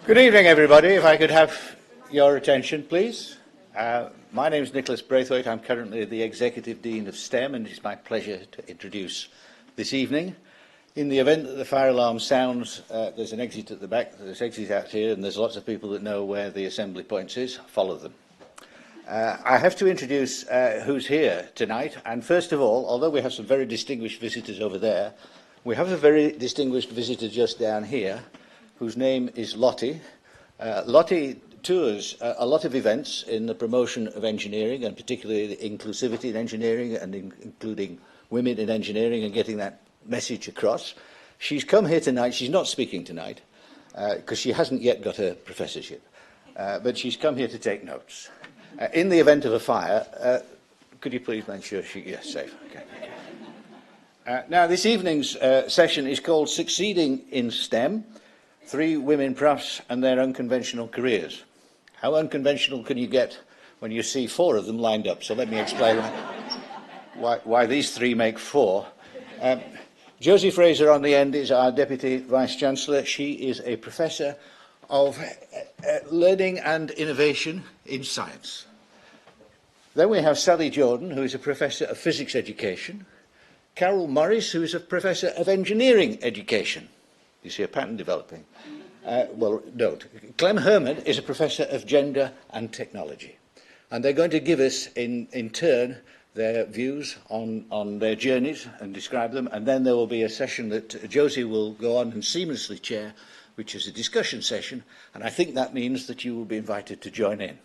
Good evening, everybody. If I could have your attention, please. My name is Nicholas Brathwaite. I'm currently the Executive Dean of STEM, and it's my pleasure to introduce this evening. In the event that the fire alarm sounds, there's an exit at the back, there's an exit out here, and there's lots of people that know where the assembly points is. Follow them. I have to introduce who's here tonight, and first of all, although we have some very distinguished visitors over there, we have a very distinguished visitor just down here, whose name is Lottie. Lottie tours a lot of events in the promotion of engineering, and particularly the inclusivity in engineering, and including women in engineering, and getting that message across. She's come here tonight. She's not speaking tonight because she hasn't yet got her professorship, but she's come here to take notes. In the event of a fire, could you please make sure yes, safe. Okay. Now, this evening's session is called Succeeding in STEM, 3 women profs and their unconventional careers. How unconventional can you get when you see 4 of them lined up? So let me explain why these 3 make 4. Josie Fraser on the end is our Deputy Vice-Chancellor. She is a Professor of Learning and Innovation in Science. Then we have Sally Jordan, who is a Professor of Physics Education. Carol Morris, who is a Professor of Engineering Education. You see a pattern developing. Well, don't. Clem Herman is a Professor of Gender and Technology. And they're going to give us, in turn, their views on their journeys and describe them. And then there will be a session that Josie will go on and seamlessly chair, which is a discussion session. And I think that means that you will be invited to join in.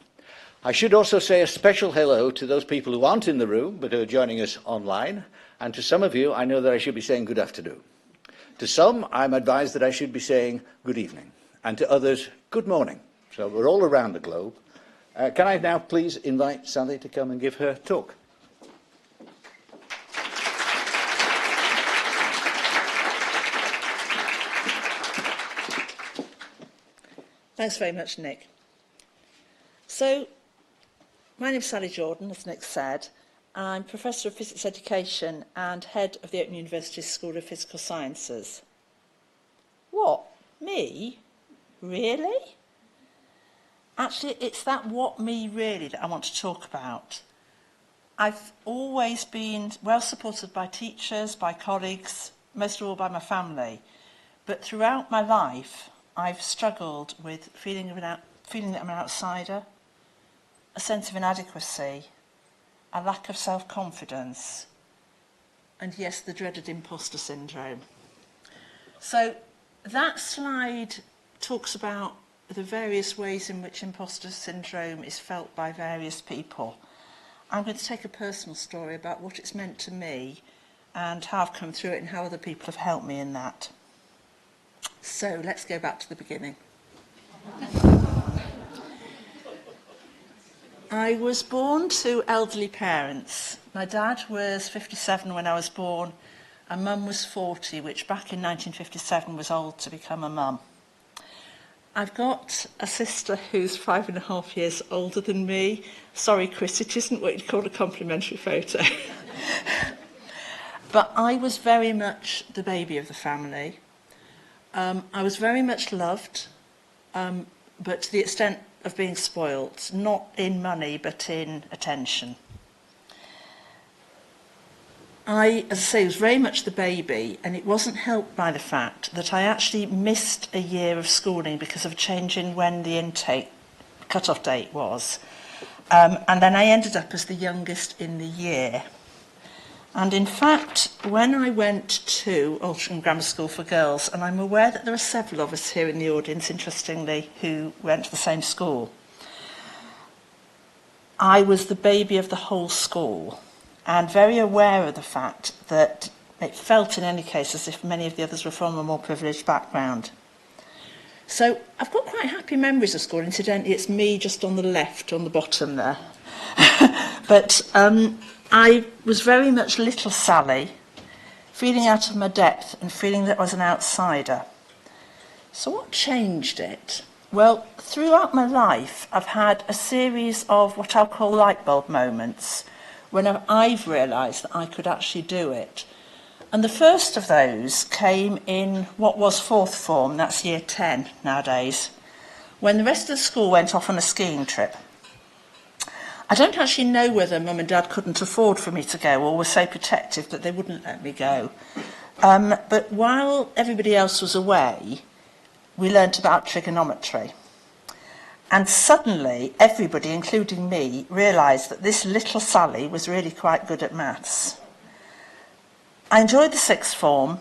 I should also say a special hello to those people who aren't in the room but who are joining us online. And to some of you, I know that I should be saying good afternoon. To some, I'm advised that I should be saying good evening, and to others, good morning. So we're all around the globe. Can I now please invite Sally to come and give her talk? Thanks very much, Nick. So, my name's Sally Jordan, as Nick said. I'm Professor of Physics Education and Head of the Open University School of Physical Sciences. What? Me? Really? Actually, it's that what me really that I want to talk about. I've always been well supported by teachers, by colleagues, most of all by my family. But throughout my life, I've struggled with feeling that I'm an outsider, a sense of inadequacy, a lack of self-confidence, and yes, the dreaded impostor syndrome. So that slide talks about the various ways in which impostor syndrome is felt by various people. I'm going to take a personal story about what it's meant to me and how I've come through it and how other people have helped me in that. So let's go back to the beginning. I was born to elderly parents. My dad was 57 when I was born, and Mum was 40, which back in 1957 was old to become a mum. I've got a sister who's 5.5 years older than me. Sorry, Chris, it isn't what you'd call a complimentary photo. But I was very much the baby of the family. I was very much loved, but to the extent of being spoilt, not in money, but in attention. I, as I say, was very much the baby, and it wasn't helped by the fact that I actually missed a year of schooling because of a change in when the intake cut-off date was. And then I ended up as the youngest in the year. And in fact, when I went to Altrincham Grammar School for Girls, and I'm aware that there are several of us here in the audience, interestingly, who went to the same school, I was the baby of the whole school, and very aware of the fact that it felt in any case as if many of the others were from a more privileged background. So I've got quite happy memories of school. Incidentally, it's me just on the left, on the bottom there. But I was very much little Sally, feeling out of my depth and feeling that I was an outsider. So what changed it? Well, throughout my life, I've had a series of what I'll call light bulb moments when I've realised that I could actually do it. And the first of those came in what was fourth form, that's year 10 nowadays, when the rest of the school went off on a skiing trip. I don't actually know whether Mum and Dad couldn't afford for me to go or were so protective that they wouldn't let me go. But while everybody else was away, we learnt about trigonometry. And suddenly, everybody, including me, realised that this little Sally was really quite good at maths. I enjoyed the sixth form,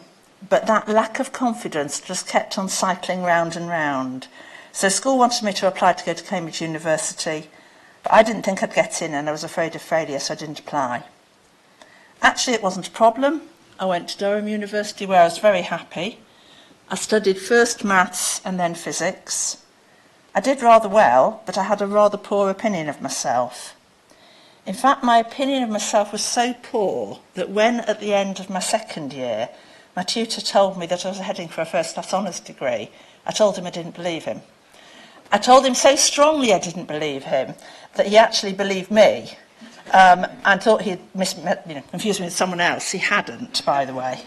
but that lack of confidence just kept on cycling round and round. So school wanted me to apply to go to Cambridge University, but I didn't think I'd get in and I was afraid of failure, so I didn't apply. Actually, it wasn't a problem. I went to Durham University where I was very happy. I studied first maths and then physics. I did rather well, but I had a rather poor opinion of myself. In fact, my opinion of myself was so poor that when, at the end of my second year, my tutor told me that I was heading for a first-class honours degree, I told him I didn't believe him. I told him so strongly I didn't believe him that he actually believed me and thought he'd confused me with someone else. He hadn't, by the way.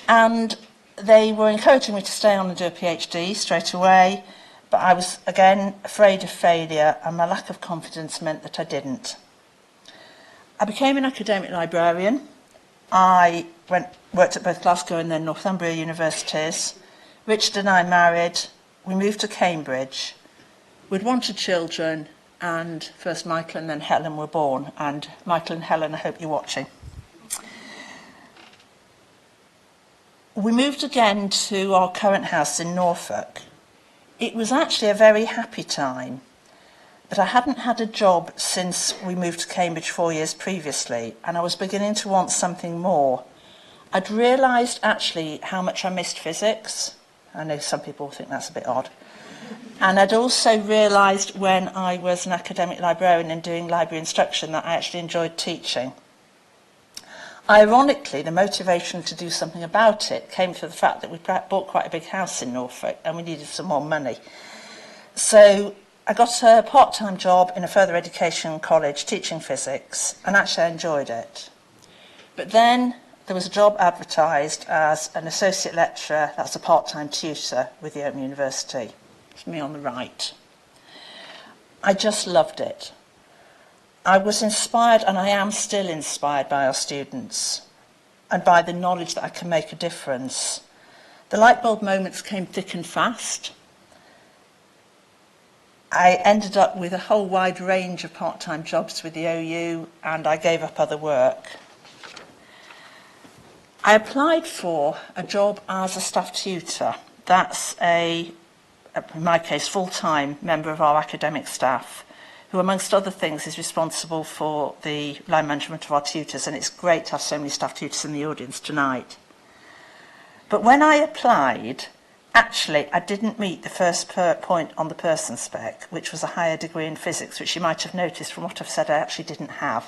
And they were encouraging me to stay on and do a PhD straight away, but I was, again, afraid of failure, and my lack of confidence meant that I didn't. I became an academic librarian. I worked at both Glasgow and then Northumbria universities. Richard and I married. We moved to Cambridge. We'd wanted children, and first Michael and then Helen were born. And Michael and Helen, I hope you're watching. We moved again to our current house in Norfolk. It was actually a very happy time, but I hadn't had a job since we moved to Cambridge 4 years previously, and I was beginning to want something more. I'd realised actually how much I missed physics. I know some people think that's a bit odd. And I'd also realised when I was an academic librarian and doing library instruction that I actually enjoyed teaching. Ironically, the motivation to do something about it came from the fact that we bought quite a big house in Norfolk and we needed some more money. So I got a part-time job in a further education college teaching physics, and actually I enjoyed it. But then there was a job advertised as an associate lecturer, that's a part-time tutor with the Open University. It's me on the right. I just loved it. I was inspired, and I am still inspired by our students and by the knowledge that I can make a difference. The light bulb moments came thick and fast. I ended up with a whole wide range of part-time jobs with the OU, and I gave up other work. I applied for a job as a staff tutor. That's in my case, full-time member of our academic staff, who, amongst other things, is responsible for the line management of our tutors, and it's great to have so many staff tutors in the audience tonight. But when I applied, actually, I didn't meet the first point on the person spec, which was a higher degree in physics, which you might have noticed from what I've said I actually didn't have.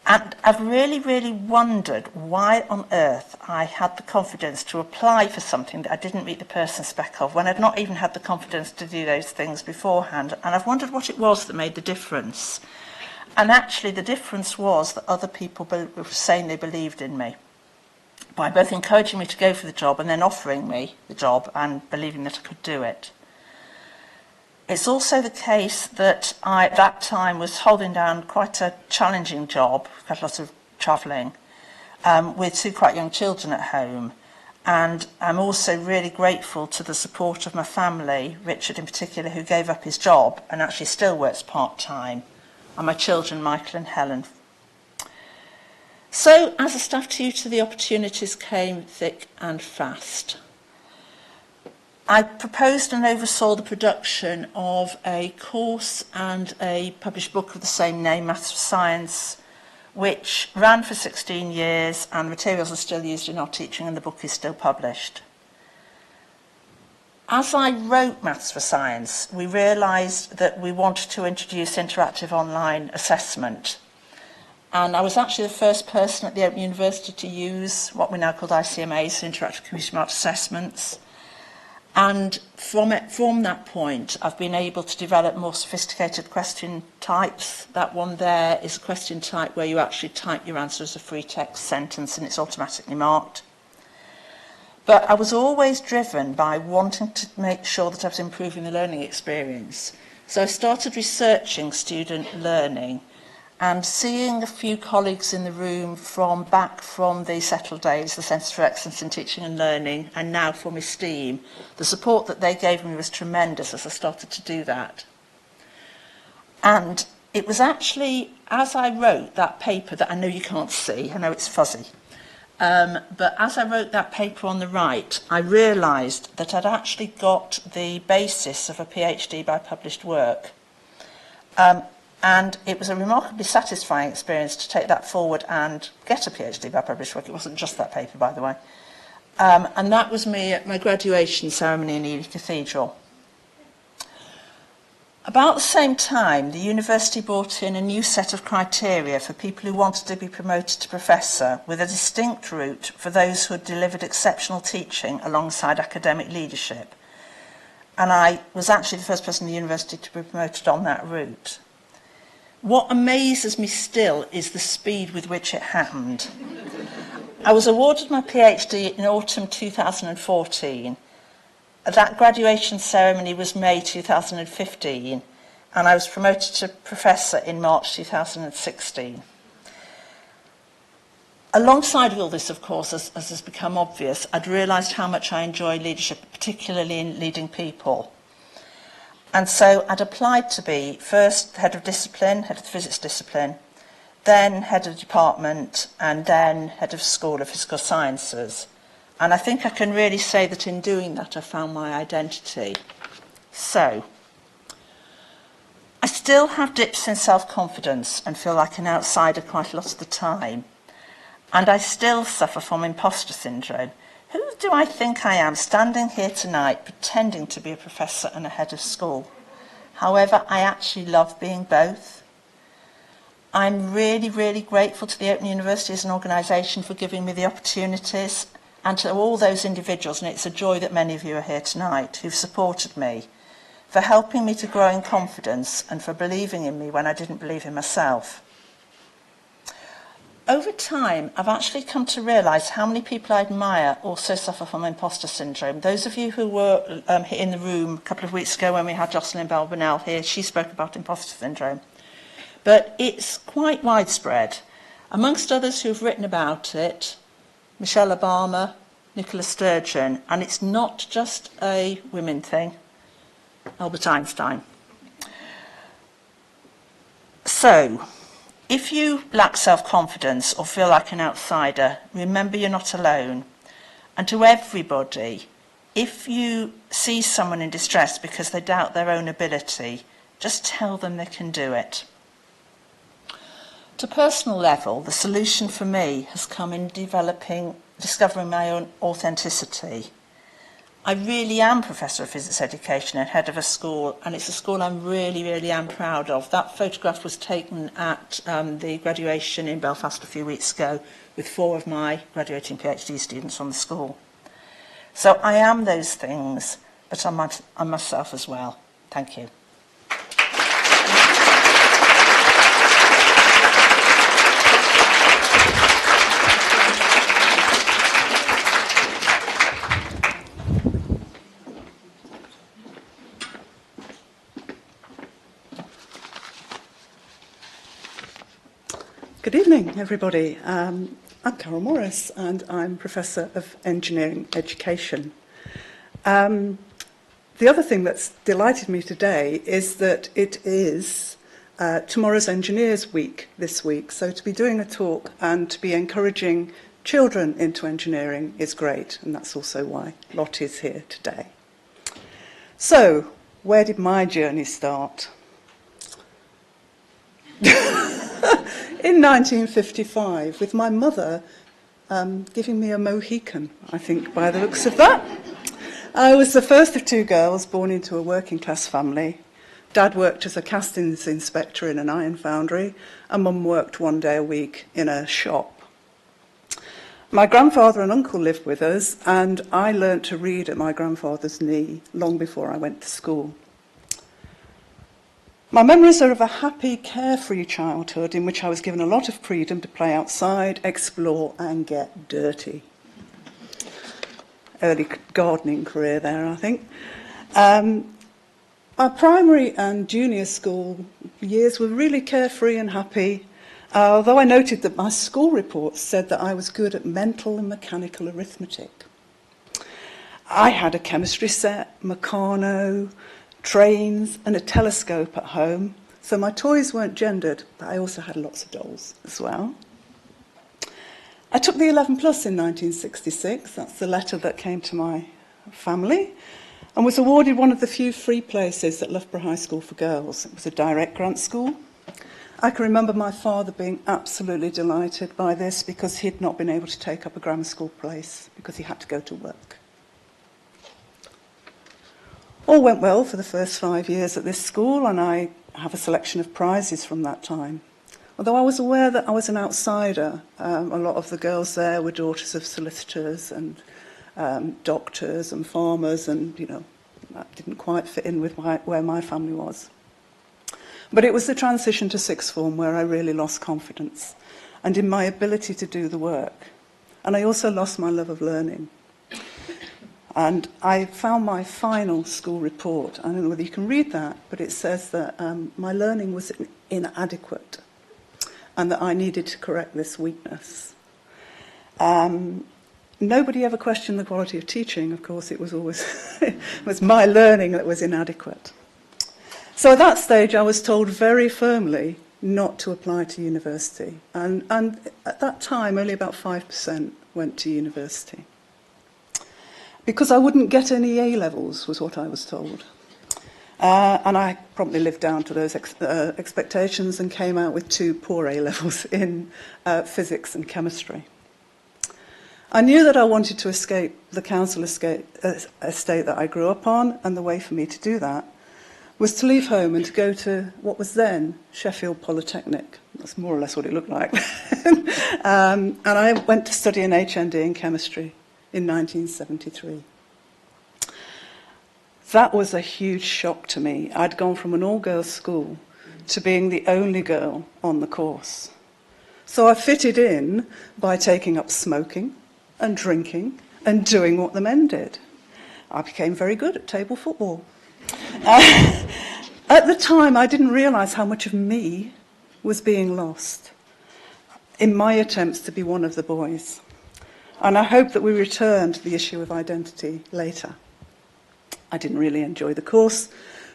And I've really, really wondered why on earth I had the confidence to apply for something that I didn't meet the person spec of, when I'd not even had the confidence to do those things beforehand. And I've wondered what it was that made the difference. And actually the difference was that other people were saying they believed in me, by both encouraging me to go for the job and then offering me the job and believing that I could do it. It's also the case that I, at that time, was holding down quite a challenging job, quite a lot of travelling, with two quite young children at home. And I'm also really grateful to the support of my family, Richard in particular, who gave up his job and actually still works part-time, and my children, Michael and Helen. So, as a staff tutor, the opportunities came thick and fast. I proposed and oversaw the production of a course and a published book of the same name, Maths for Science, which ran for 16 years, and the materials are still used in our teaching, and the book is still published. As I wrote Maths for Science, we realised that we wanted to introduce interactive online assessment. And I was actually the first person at the Open University to use what we now call ICMAs, Interactive Community Marked Assessments. And from that point, I've been able to develop more sophisticated question types. That one there is a question type where you actually type your answer as a free text sentence and it's automatically marked. But I was always driven by wanting to make sure that I was improving the learning experience. So I started researching student learning and seeing a few colleagues in the room back from the settled days, the Centre for Excellence in Teaching and Learning, and now from Esteem, the support that they gave me was tremendous as I started to do that. And it was actually, as I wrote that paper that I know you can't see, I know it's fuzzy, but as I wrote that paper on the right, I realised that I'd actually got the basis of a PhD by published work. And it was a remarkably satisfying experience to take that forward and get a PhD by published work. It wasn't just that paper, by the way. And that was me at my graduation ceremony in Ely Cathedral. About the same time, the university brought in a new set of criteria for people who wanted to be promoted to professor, with a distinct route for those who had delivered exceptional teaching alongside academic leadership. And I was actually the first person in the university to be promoted on that route. What amazes me still is the speed with which it happened. I was awarded my PhD in autumn 2014. That graduation ceremony was May 2015, and I was promoted to professor in March 2016. Alongside all this, of course, as has become obvious, I'd realised how much I enjoy leadership, particularly in leading people. And so I'd applied to be first head of discipline, head of the physics discipline, then head of department, and then head of school of physical sciences. And I think I can really say that in doing that, I found my identity. So, I still have dips in self-confidence and feel like an outsider quite a lot of the time. And I still suffer from impostor syndrome. Who do I think I am standing here tonight pretending to be a professor and a head of school? However, I actually love being both. I'm really, really grateful to the Open University as an organisation for giving me the opportunities, and to all those individuals, and it's a joy that many of you are here tonight, who've supported me, for helping me to grow in confidence and for believing in me when I didn't believe in myself. Over time, I've actually come to realise how many people I admire also suffer from imposter syndrome. Those of you who were in the room a couple of weeks ago when we had Jocelyn Bell-Burnell here, she spoke about imposter syndrome. But it's quite widespread. Amongst others who've written about it, Michelle Obama, Nicola Sturgeon, and it's not just a women thing, Albert Einstein. So, if you lack self-confidence or feel like an outsider, remember you're not alone. And to everybody, if you see someone in distress because they doubt their own ability, just tell them they can do it. To a personal level, the solution for me has come in discovering my own authenticity. I really am Professor of Physics Education and head of a school, and it's a school I'm really, really am proud of. That photograph was taken at the graduation in Belfast a few weeks ago with 4 of my graduating PhD students from the school. So I am those things, but I'm myself as well. Thank you. Good evening, everybody. I'm I'm Carol Morris, and I'm Professor of Engineering Education. The other thing that's delighted me today is that it is Tomorrow's Engineers Week this week. So to be doing a talk and to be encouraging children into engineering is great, and that's also why Lot is here today. So, where did my journey start? In 1955, with my mother giving me a Mohican, I think, by the looks of that. I was the first of two girls born into a working class family. Dad worked as a castings inspector in an iron foundry, and Mum worked one day a week in a shop. My grandfather and uncle lived with us, and I learnt to read at my grandfather's knee long before I went to school. My memories are of a happy, carefree childhood in which I was given a lot of freedom to play outside, explore, and get dirty. Early gardening career there, I think. My primary and junior school years were really carefree and happy, although I noted that my school reports said that I was good at mental and mechanical arithmetic. I had a chemistry set, Meccano, trains, and a telescope at home, so my toys weren't gendered, but I also had lots of dolls as well. I took the 11 plus in 1966, that's the letter that came to my family, and was awarded one of the few free places at Loughborough High School for girls. It was a direct grant school. I can remember my father being absolutely delighted by this because he'd not been able to take up a grammar school place because he had to go to work. All went well for the first 5 years at this school, and I have a selection of prizes from that time. Although I was aware that I was an outsider, a lot of the girls there were daughters of solicitors and doctors and farmers, and, that didn't quite fit in with where my family was. But it was the transition to sixth form where I really lost confidence and in my ability to do the work. And I also lost my love of learning. And I found my final school report. I don't know whether you can read that, but it says that my learning was inadequate and that I needed to correct this weakness. Nobody ever questioned the quality of teaching. Of course, it was always it was my learning that was inadequate. So at that stage, I was told very firmly not to apply to university. And at that time, only about 5% went to university. Because I wouldn't get any A-levels, was what I was told. And I promptly lived down to those expectations and came out with 2 poor A-levels in physics and chemistry. I knew that I wanted to escape the council estate that I grew up on, and the way for me to do that was to leave home and to go to what was then Sheffield Polytechnic. That's more or less what it looked like. And I went to study an HND in chemistry in 1973. That was a huge shock to me. I'd gone from an all-girls school to being the only girl on the course. So I fitted in by taking up smoking and drinking and doing what the men did. I became very good at table football. At the time, I didn't realise how much of me was being lost in my attempts to be one of the boys. And I hope that we return to the issue of identity later. I didn't really enjoy the course,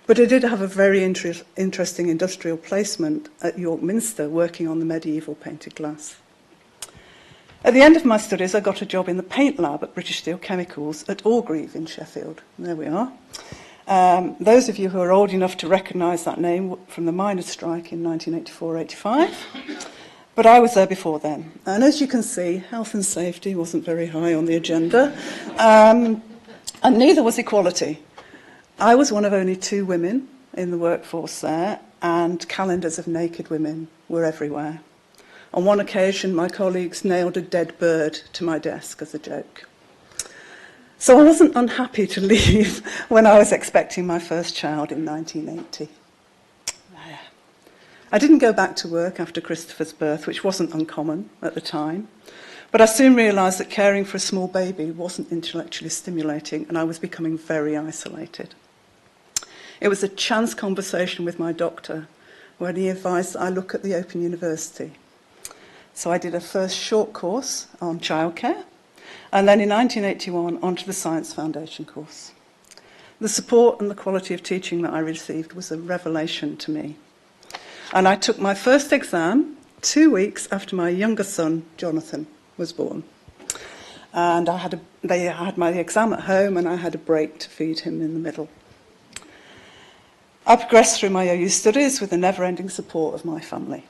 but I did have a very interesting industrial placement at York Minster, working on the medieval painted glass. At the end of my studies, I got a job in the paint lab at British Steel Chemicals at Orgreave in Sheffield. There we are. Those of you who are old enough to recognise that name from the miners' strike in 1984-85. But I was there before then. And as you can see, health and safety wasn't very high on the agenda. And neither was equality. I was one of only 2 women in the workforce there, and calendars of naked women were everywhere. On one occasion, my colleagues nailed a dead bird to my desk as a joke. So I wasn't unhappy to leave when I was expecting my first child in 1980. I didn't go back to work after Christopher's birth, which wasn't uncommon at the time. But I soon realised that caring for a small baby wasn't intellectually stimulating, and I was becoming very isolated. It was a chance conversation with my doctor when he advised that I look at the Open University. So I did a first short course on childcare, and then in 1981 onto the Science Foundation course. The support and the quality of teaching that I received was a revelation to me. And I took my first exam 2 weeks after my younger son, Jonathan, was born. And they had my exam at home, and I had a break to feed him in the middle. I progressed through my OU studies with the never-ending support of my family.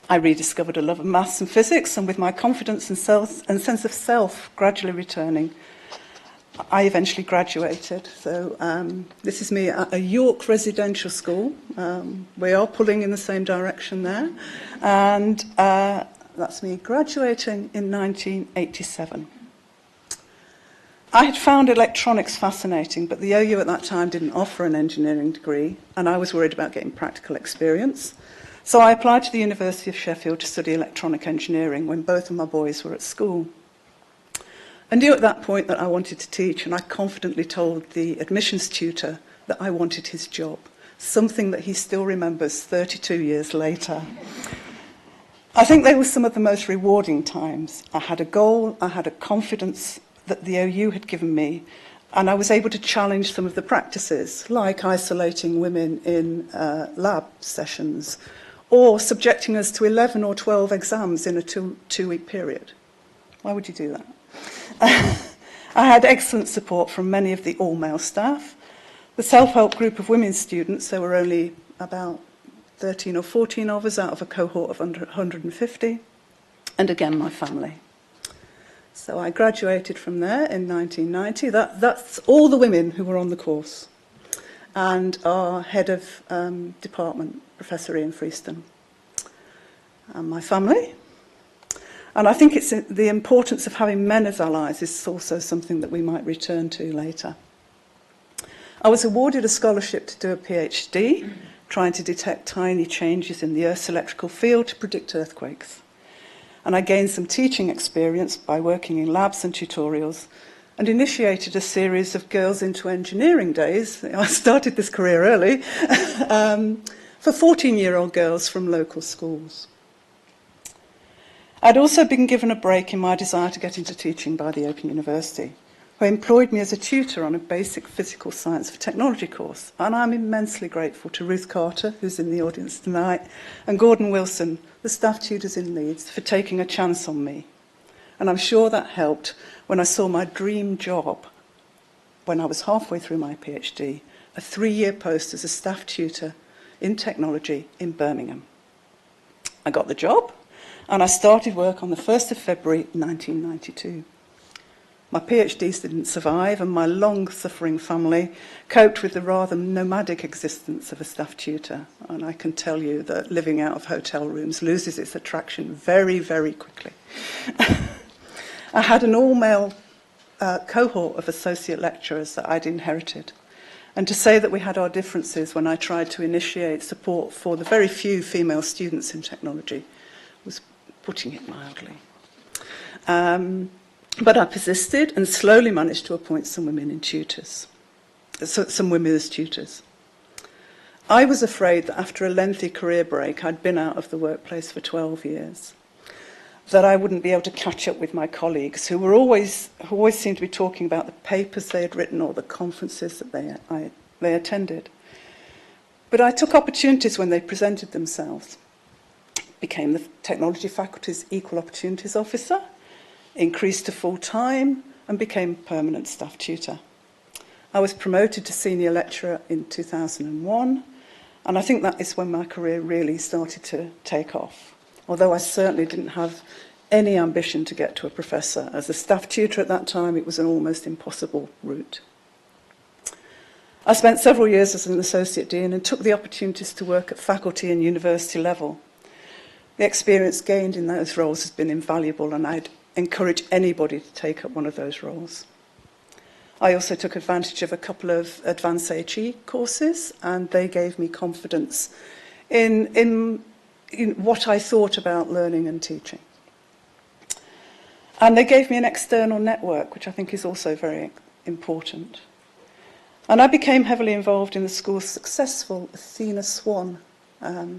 I rediscovered a love of maths and physics, and with my confidence and sense of self gradually returning, I eventually graduated. So this is me at a York residential school. We are pulling in the same direction there. And that's me graduating in 1987. I had found electronics fascinating, but the OU at that time didn't offer an engineering degree, and I was worried about getting practical experience. So I applied to the University of Sheffield to study electronic engineering when both of my boys were at school. I knew at that point that I wanted to teach, and I confidently told the admissions tutor that I wanted his job, something that he still remembers 32 years later. I think they were some of the most rewarding times. I had a goal, I had a confidence that the OU had given me, and I was able to challenge some of the practices, like isolating women in lab sessions, or subjecting us to 11 or 12 exams in a two-week period. Why would you do that? I had excellent support from many of the all-male staff. The self-help group of women students, there were only about 13 or 14 of us out of a cohort of under 150, and again, my family. So I graduated from there in 1990. That's all the women who were on the course, and our head of department, Professor Ian Freeston, and my family. And I think it's the importance of having men as allies is also something that we might return to later. I was awarded a scholarship to do a PhD, trying to detect tiny changes in the Earth's electrical field to predict earthquakes. And I gained some teaching experience by working in labs and tutorials, and initiated a series of Girls into Engineering days. I started this career early, for 14-year-old girls from local schools. I'd also been given a break in my desire to get into teaching by the Open University, who employed me as a tutor on a basic physical science for technology course. And I'm immensely grateful to Ruth Carter, who's in the audience tonight, and Gordon Wilson, the staff tutors in Leeds, for taking a chance on me. And I'm sure that helped when I saw my dream job, when I was halfway through my PhD, a 3-year post as a staff tutor in technology in Birmingham. I got the job, and I started work on the 1st of February 1992. My PhDs didn't survive, and my long-suffering family coped with the rather nomadic existence of a staff tutor. And I can tell you that living out of hotel rooms loses its attraction very, very quickly. I had an all-male cohort of associate lecturers that I'd inherited. And to say that we had our differences when I tried to initiate support for the very few female students in technology was putting it mildly. But I persisted and slowly managed to appoint some women as tutors. I was afraid that after a lengthy career break, I'd been out of the workplace for 12 years, that I wouldn't be able to catch up with my colleagues who always seemed to be talking about the papers they had written or the conferences that they attended. But I took opportunities when they presented themselves, became the technology faculty's equal opportunities officer, increased to full-time, and became permanent staff tutor. I was promoted to senior lecturer in 2001, and I think that is when my career really started to take off, although I certainly didn't have any ambition to get to a professor. As a staff tutor at that time, it was an almost impossible route. I spent several years as an associate dean and took the opportunities to work at faculty and university level. The experience gained in those roles has been invaluable, and I'd encourage anybody to take up one of those roles. I also took advantage of a couple of advanced HE courses, and they gave me confidence in what I thought about learning and teaching. And they gave me an external network, which I think is also very important. And I became heavily involved in the school's successful Athena Swan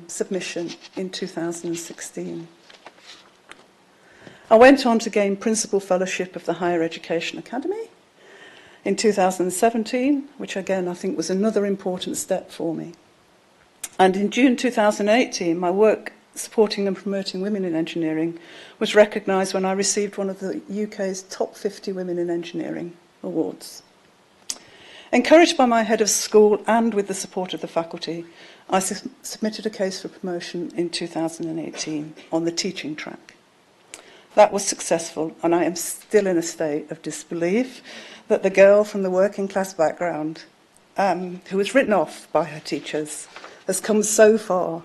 submission in 2016. I went on to gain Principal Fellowship of the Higher Education Academy in 2017, which again I think was another important step for me. And in June 2018, my work supporting and promoting women in engineering was recognised when I received one of the UK's top 50 Women in Engineering awards. Encouraged by my head of school and with the support of the faculty, I submitted a case for promotion in 2018 on the teaching track. That was successful, and I am still in a state of disbelief that the girl from the working class background, who was written off by her teachers, has come so far.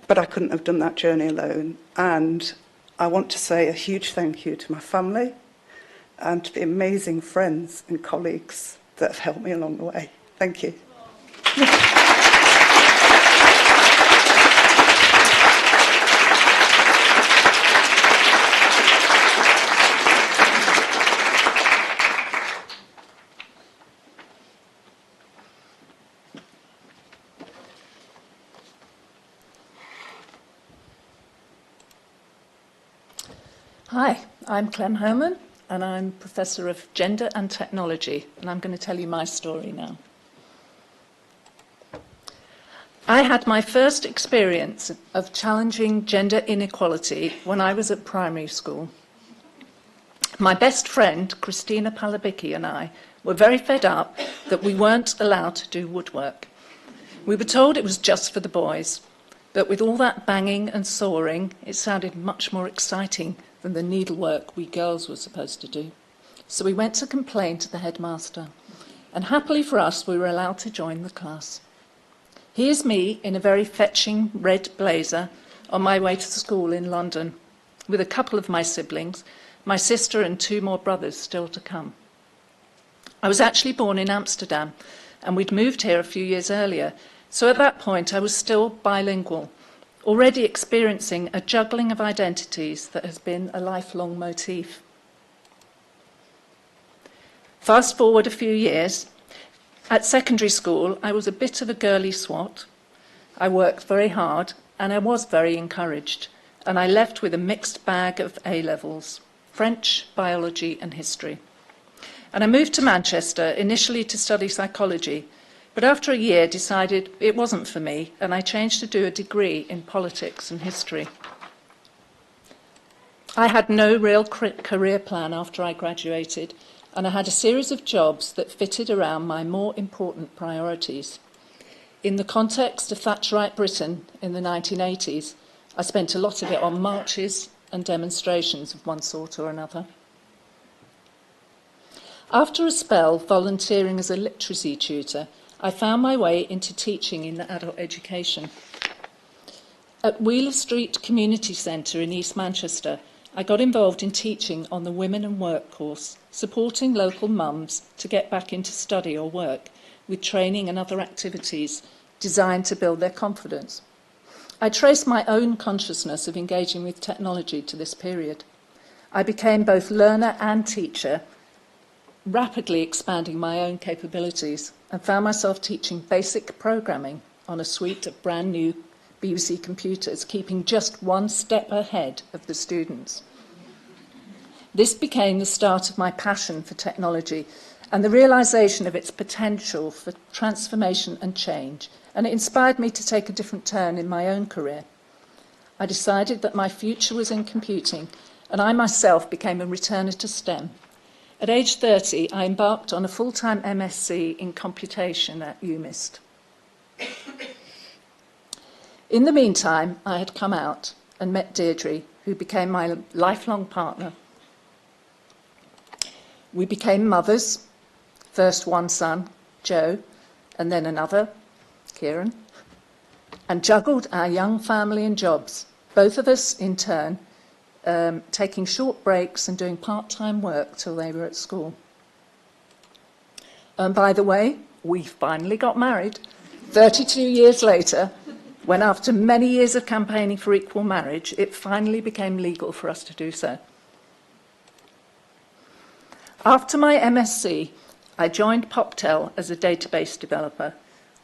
But I couldn't have done that journey alone. And I want to say a huge thank you to my family and to the amazing friends and colleagues that have helped me along the way. Thank you. Hi, I'm Clem Holman, and I'm Professor of Gender and Technology, and I'm going to tell you my story now. I had my first experience of challenging gender inequality when I was at primary school. My best friend, Christina Palabicki, and I were very fed up that we weren't allowed to do woodwork. We were told it was just for the boys, but with all that banging and sawing, it sounded much more exciting than the needlework we girls were supposed to do. So we went to complain to the headmaster, and happily for us, we were allowed to join the class. Here's me in a very fetching red blazer on my way to school in London, with a couple of my siblings, my sister and 2 more brothers still to come. I was actually born in Amsterdam, and we'd moved here a few years earlier, so at that point I was still bilingual, already experiencing a juggling of identities that has been a lifelong motif. Fast forward a few years, at secondary school I was a bit of a girly swat. I worked very hard and I was very encouraged, and I left with a mixed bag of A-levels, French, biology and history. And I moved to Manchester initially to study psychology, but after a year decided it wasn't for me, and I changed to do a degree in politics and history. I had no real career plan after I graduated, and I had a series of jobs that fitted around my more important priorities. In the context of Thatcherite Britain in the 1980s, I spent a lot of it on marches and demonstrations of one sort or another. After a spell volunteering as a literacy tutor, I found my way into teaching in adult education. At Wheeler Street Community Centre in East Manchester, I got involved in teaching on the Women and Work course, supporting local mums to get back into study or work, with training and other activities designed to build their confidence. I traced my own consciousness of engaging with technology to this period. I became both learner and teacher, rapidly expanding my own capabilities, and found myself teaching basic programming on a suite of brand new BBC computers, keeping just one step ahead of the students. This became the start of my passion for technology and the realisation of its potential for transformation and change, and it inspired me to take a different turn in my own career. I decided that my future was in computing, and I myself became a returner to STEM. At age 30, I embarked on a full-time MSc in computation at UMIST. In the meantime, I had come out and met Deirdre, who became my lifelong partner. We became mothers, first one son, Joe, and then another, Kieran, and juggled our young family and jobs, both of us in turn, taking short breaks and doing part-time work till they were at school. And by the way, we finally got married 32 years later, when after many years of campaigning for equal marriage, it finally became legal for us to do so. After my MSc, I joined PopTel as a database developer,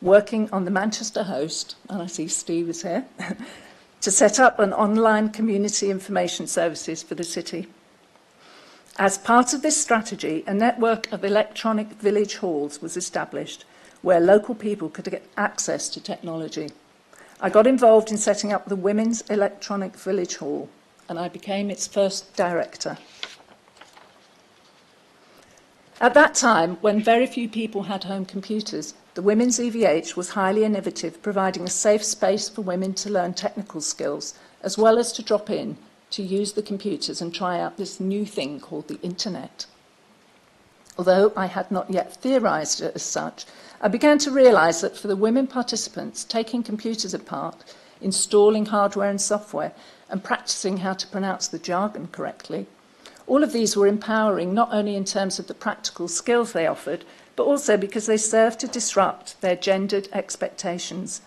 working on the Manchester host, and I see Steve is here, to set up an online community information services for the city. As part of this strategy, a network of electronic village halls was established where local people could get access to technology. I got involved in setting up the Women's Electronic Village Hall, and I became its first director. At that time, when very few people had home computers, the Women's EVH was highly innovative, providing a safe space for women to learn technical skills, as well as to drop in to use the computers and try out this new thing called the internet. Although I had not yet theorised it as such, I began to realise that for the women participants, taking computers apart, installing hardware and software, and practising how to pronounce the jargon correctly, all of these were empowering not only in terms of the practical skills they offered, but also because they served to disrupt their gendered expectations.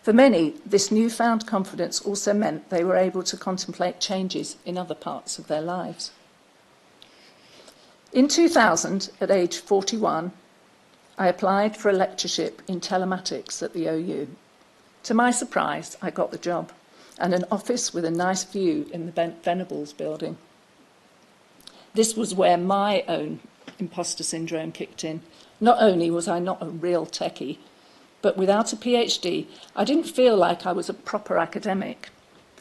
For many, this newfound confidence also meant they were able to contemplate changes in other parts of their lives. In 2000, at age 41, I applied for a lectureship in telematics at the OU. To my surprise, I got the job, and an office with a nice view in the Venables building. This was where my own imposter syndrome kicked in. Not only was I not a real techie, but without a PhD, I didn't feel like I was a proper academic.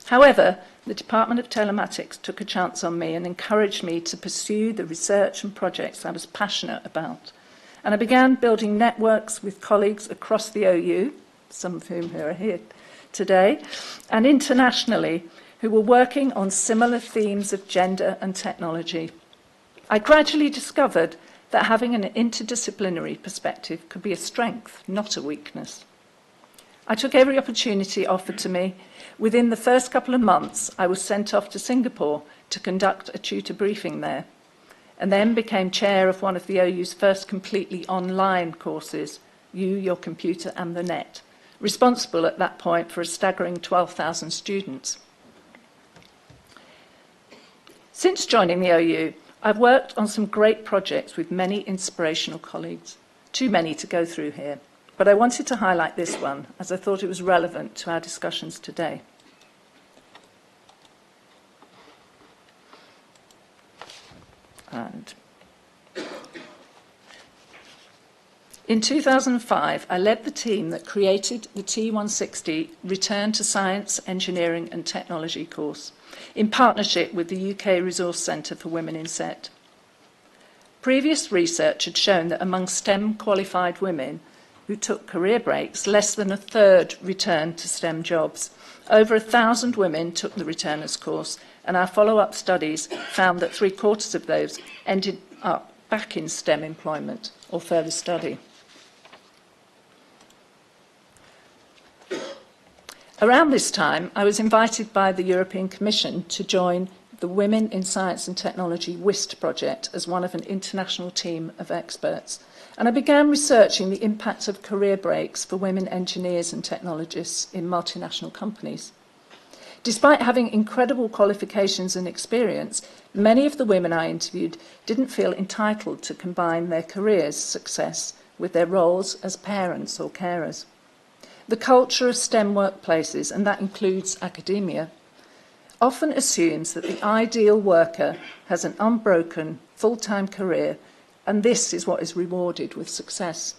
However, the Department of Telematics took a chance on me and encouraged me to pursue the research and projects I was passionate about. And I began building networks with colleagues across the OU, some of whom are here today, and internationally, who were working on similar themes of gender and technology. I gradually discovered that having an interdisciplinary perspective could be a strength, not a weakness. I took every opportunity offered to me. Within the first couple of months, I was sent off to Singapore to conduct a tutor briefing there, and then became chair of one of the OU's first completely online courses, You, Your Computer and the Net, responsible at that point for a staggering 12,000 students. Since joining the OU, I've worked on some great projects with many inspirational colleagues, too many to go through here, but I wanted to highlight this one as I thought it was relevant to our discussions today. And in 2005, I led the team that created the T160 Return to Science, Engineering and Technology course in partnership with the UK Resource Centre for Women in SET. Previous research had shown that among STEM qualified women who took career breaks, less than a third returned to STEM jobs. Over 1,000 women took the returners course, and our follow-up studies found that 3/4 of those ended up back in STEM employment or further study. Around this time, I was invited by the European Commission to join the Women in Science and Technology WIST project as one of an international team of experts. And I began researching the impact of career breaks for women engineers and technologists in multinational companies. Despite having incredible qualifications and experience, many of the women I interviewed didn't feel entitled to combine their careers' success with their roles as parents or carers. The culture of STEM workplaces, and that includes academia, often assumes that the ideal worker has an unbroken, full-time career, and this is what is rewarded with success.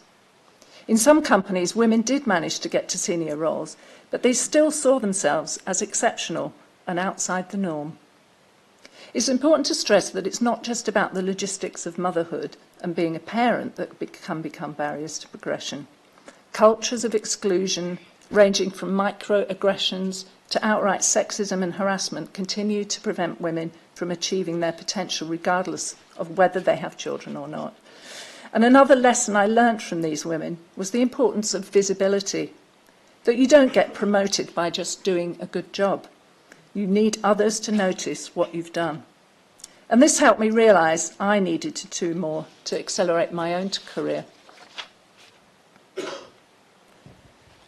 In some companies, women did manage to get to senior roles, but they still saw themselves as exceptional and outside the norm. It's important to stress that it's not just about the logistics of motherhood and being a parent that can become barriers to progression. Cultures of exclusion, ranging from microaggressions to outright sexism and harassment, continue to prevent women from achieving their potential regardless of whether they have children or not. And another lesson I learnt from these women was the importance of visibility, that you don't get promoted by just doing a good job. You need others to notice what you've done. And this helped me realise I needed to do more to accelerate my own career.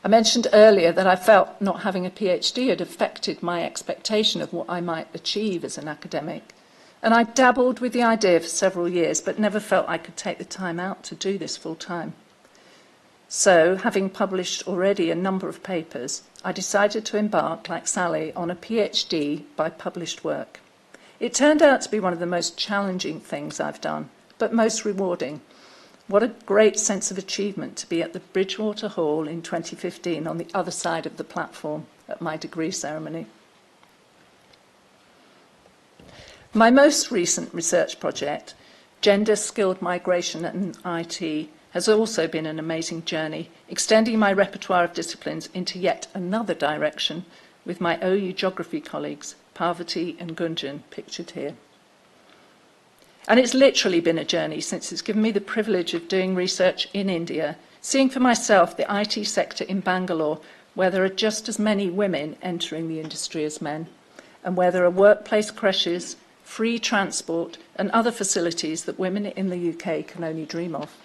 I mentioned earlier that I felt not having a PhD had affected my expectation of what I might achieve as an academic. And I dabbled with the idea for several years, but never felt I could take the time out to do this full time. So, having published already a number of papers, I decided to embark, like Sally, on a PhD by published work. It turned out to be one of the most challenging things I've done, but most rewarding. What a great sense of achievement to be at the Bridgewater Hall in 2015 on the other side of the platform at my degree ceremony. My most recent research project, Gender Skilled Migration and IT, has also been an amazing journey, extending my repertoire of disciplines into yet another direction with my OU geography colleagues, Parvati and Gunjan, pictured here. And it's literally been a journey since it's given me the privilege of doing research in India, seeing for myself the IT sector in Bangalore, where there are just as many women entering the industry as men, and where there are workplace creches, free transport and other facilities that women in the UK can only dream of.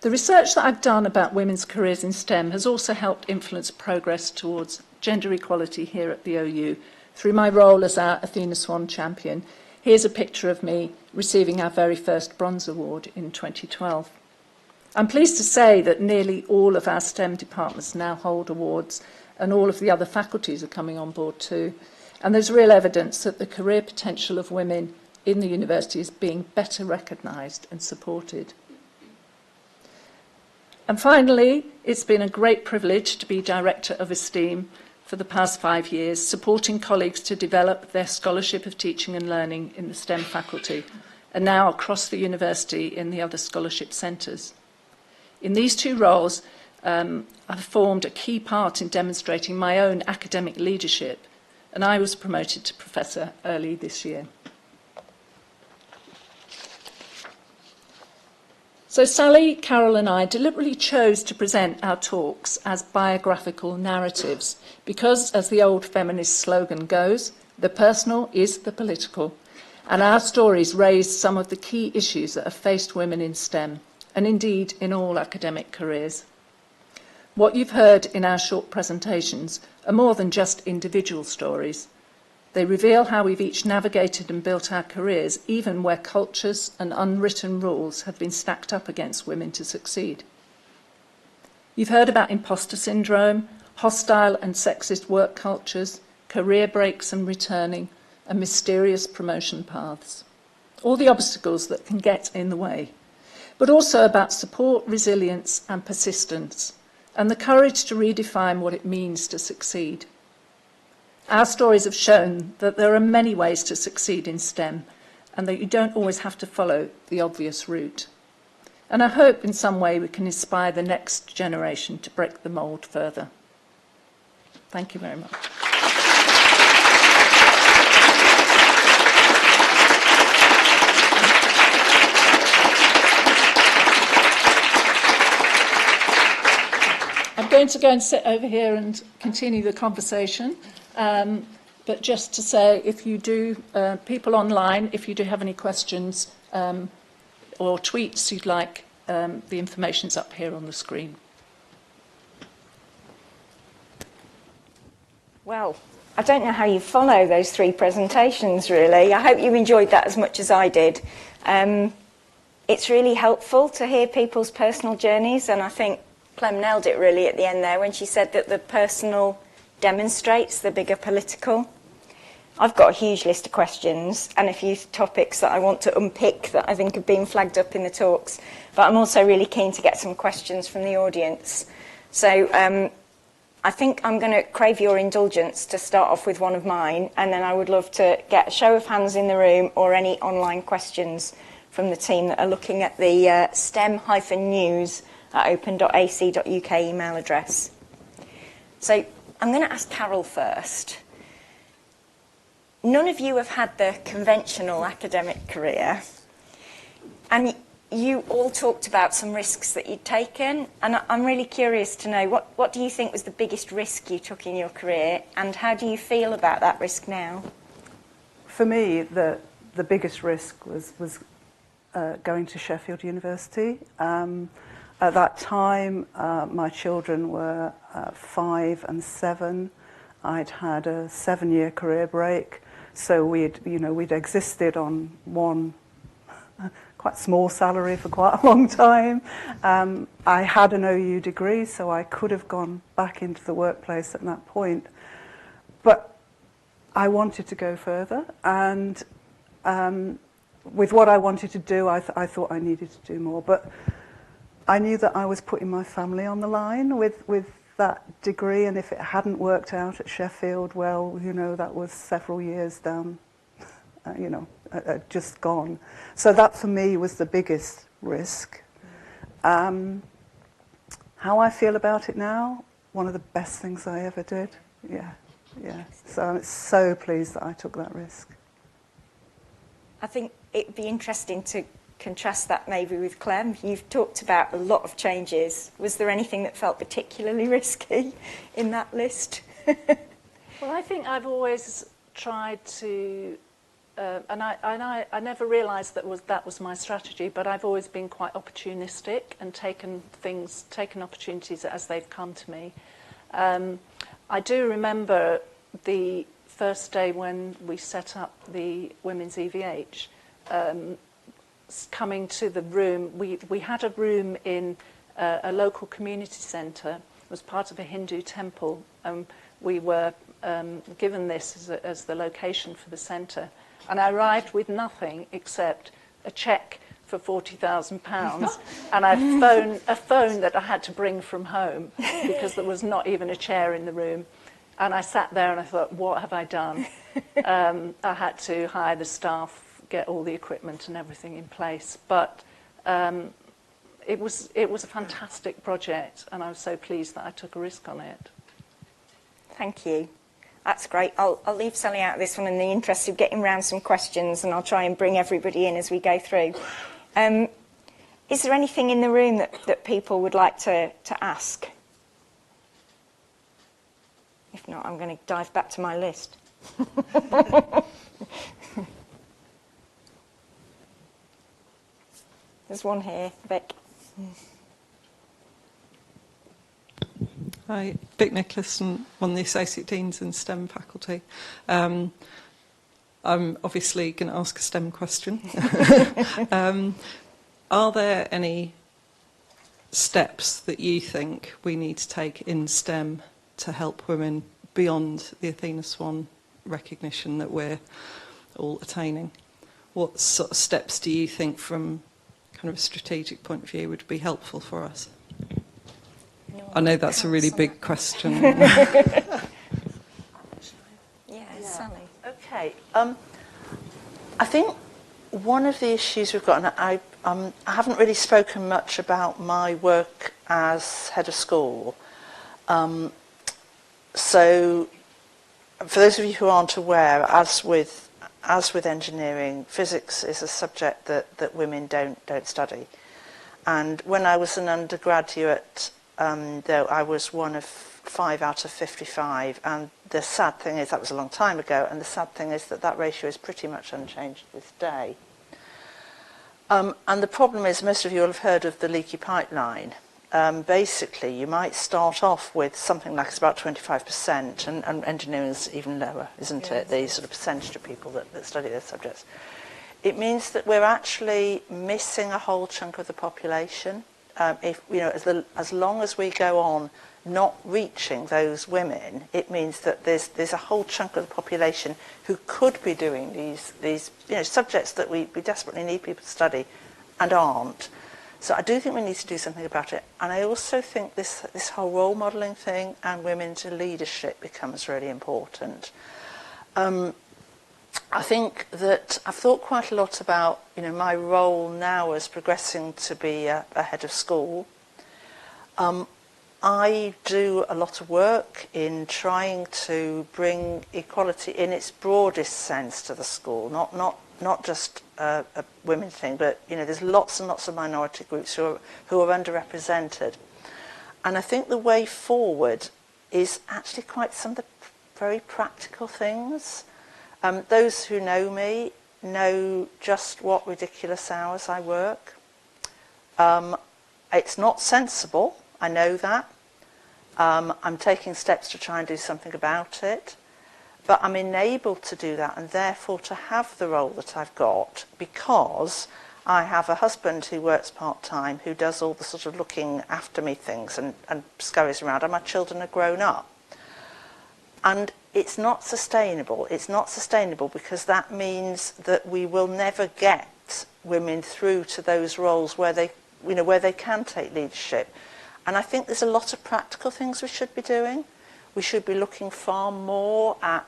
The research that I've done about women's careers in STEM has also helped influence progress towards gender equality here at the OU through my role as our Athena Swan champion. Here's a picture of me receiving our very first Bronze Award in 2012. I'm pleased to say that nearly all of our STEM departments now hold awards, and all of the other faculties are coming on board too. And there's real evidence that the career potential of women in the university is being better recognised and supported. And finally, it's been a great privilege to be Director of Esteem for the past 5 years, supporting colleagues to develop their scholarship of teaching and learning in the STEM faculty, and now across the university in the other scholarship centres. In these two roles, I've formed a key part in demonstrating my own academic leadership, and I was promoted to Professor early this year. So Sally, Carol and I deliberately chose to present our talks as biographical narratives because, as the old feminist slogan goes, the personal is the political, and our stories raise some of the key issues that have faced women in STEM, and indeed in all academic careers. What you've heard in our short presentations are more than just individual stories. They reveal how we've each navigated and built our careers, even where cultures and unwritten rules have been stacked up against women to succeed. You've heard about impostor syndrome, hostile and sexist work cultures, career breaks and returning, and mysterious promotion paths. All the obstacles that can get in the way, but also about support, resilience and persistence, and the courage to redefine what it means to succeed. Our stories have shown that there are many ways to succeed in STEM and that you don't always have to follow the obvious route. And I hope in some way we can inspire the next generation to break the mould further. Thank you very much. I'm going to go and sit over here and continue the conversation. But just to say, if you do, people online, if you do have any questions or tweets you'd like, the information's up here on the screen. Well, I don't know how you follow those three presentations, really. I hope you enjoyed that as much as I did. It's really helpful to hear people's personal journeys, and I think Clem nailed it really at the end there when she said that the personal demonstrates the bigger political. I've got a huge list of questions and a few topics that I want to unpick that I think have been flagged up in the talks, but I'm also really keen to get some questions from the audience. So I think I'm going to crave your indulgence to start off with one of mine, and then I would love to get a show of hands in the room or any online questions from the team that are looking at the stem-news@open.ac.uk email address. So I'm going to ask Carol first. None of you have had the conventional academic career, and you all talked about some risks that you'd taken, and I'm really curious to know, what do you think was the biggest risk you took in your career, and how do you feel about that risk now? For me, the biggest risk was going to Sheffield University. At that time, my children were 5 and 7. I'd had a 7-year career break, so we'd existed on one quite small salary for quite a long time. I had an OU degree, so I could have gone back into the workplace at that point. But I wanted to go further, and with what I wanted to do, I thought I needed to do more. But I knew that I was putting my family on the line with that degree, and if it hadn't worked out at Sheffield, well, you know, that was several years down, just gone. So that for me was the biggest risk. How I feel about it now, one of the best things I ever did. Yeah. So I'm so pleased that I took that risk. I think it'd be interesting to contrast that maybe with Clem. You've talked about a lot of changes. Was there anything that felt particularly risky in that list? Well, I think I've always tried to, and I never realised that was my strategy, but I've always been quite opportunistic and taken opportunities as they've come to me. I do remember the first day when we set up the Women's EVH, coming to the room. We had a room in a local community centre. It was part of a Hindu temple. We were given this as the location for the centre. And I arrived with nothing except a cheque for £40,000 and a phone that I had to bring from home because there was not even a chair in the room. And I sat there and I thought, what have I done? I had to hire the staff, get all the equipment and everything in place. But it was a fantastic project, and I was so pleased that I took a risk on it. Thank you. That's great. I'll leave Sally out of this one in the interest of getting round some questions, and I'll try and bring everybody in as we go through. Is there anything in the room that people would like to ask? If not, I'm going to dive back to my list. There's one here, Vic. Hi, Vic Nicholson, one of the Associate Deans in STEM faculty. I'm obviously going to ask a STEM question. Are there any steps that you think we need to take in STEM to help women beyond the Athena Swan recognition that we're all attaining? What sort of steps do you think from kind of a strategic point of view would be helpful for us? I know that's a really big question. Yeah, Sally. Okay. I think one of the issues we've got, and I haven't really spoken much about my work as head of school. So, for those of you who aren't aware, as with engineering, physics is a subject that women don't study. And when I was an undergraduate, though I was one of 5 out of 55, and the sad thing is that was a long time ago, and the sad thing is that ratio is pretty much unchanged to this day. And the problem is, most of you will have heard of the leaky pipeline. Basically, you might start off with something like it's about 25%, and engineering is even lower, isn't it? The sort of percentage of people that study those subjects. It means that we're actually missing a whole chunk of the population. If as long as we go on not reaching those women, it means that there's a whole chunk of the population who could be doing these subjects that we desperately need people to study and aren't. So I do think we need to do something about it. And I also think this whole role modelling thing and women's leadership becomes really important. I think that I've thought quite a lot about my role now as progressing to be a head of school. I do a lot of work in trying to bring equality in its broadest sense to the school, not just a women thing, but there's lots and lots of minority groups who are underrepresented. And I think the way forward is actually quite some of the very practical things. Those who know me know just what ridiculous hours I work. It's not sensible, I know that. I'm taking steps to try and do something about it. But I'm enabled to do that and therefore to have the role that I've got because I have a husband who works part-time, who does all the sort of looking after me things and scurries around, and my children are grown up. And it's not sustainable. It's not sustainable because that means that we will never get women through to those roles where they, you know, where they can take leadership. And I think there's a lot of practical things we should be doing. We should be looking far more at,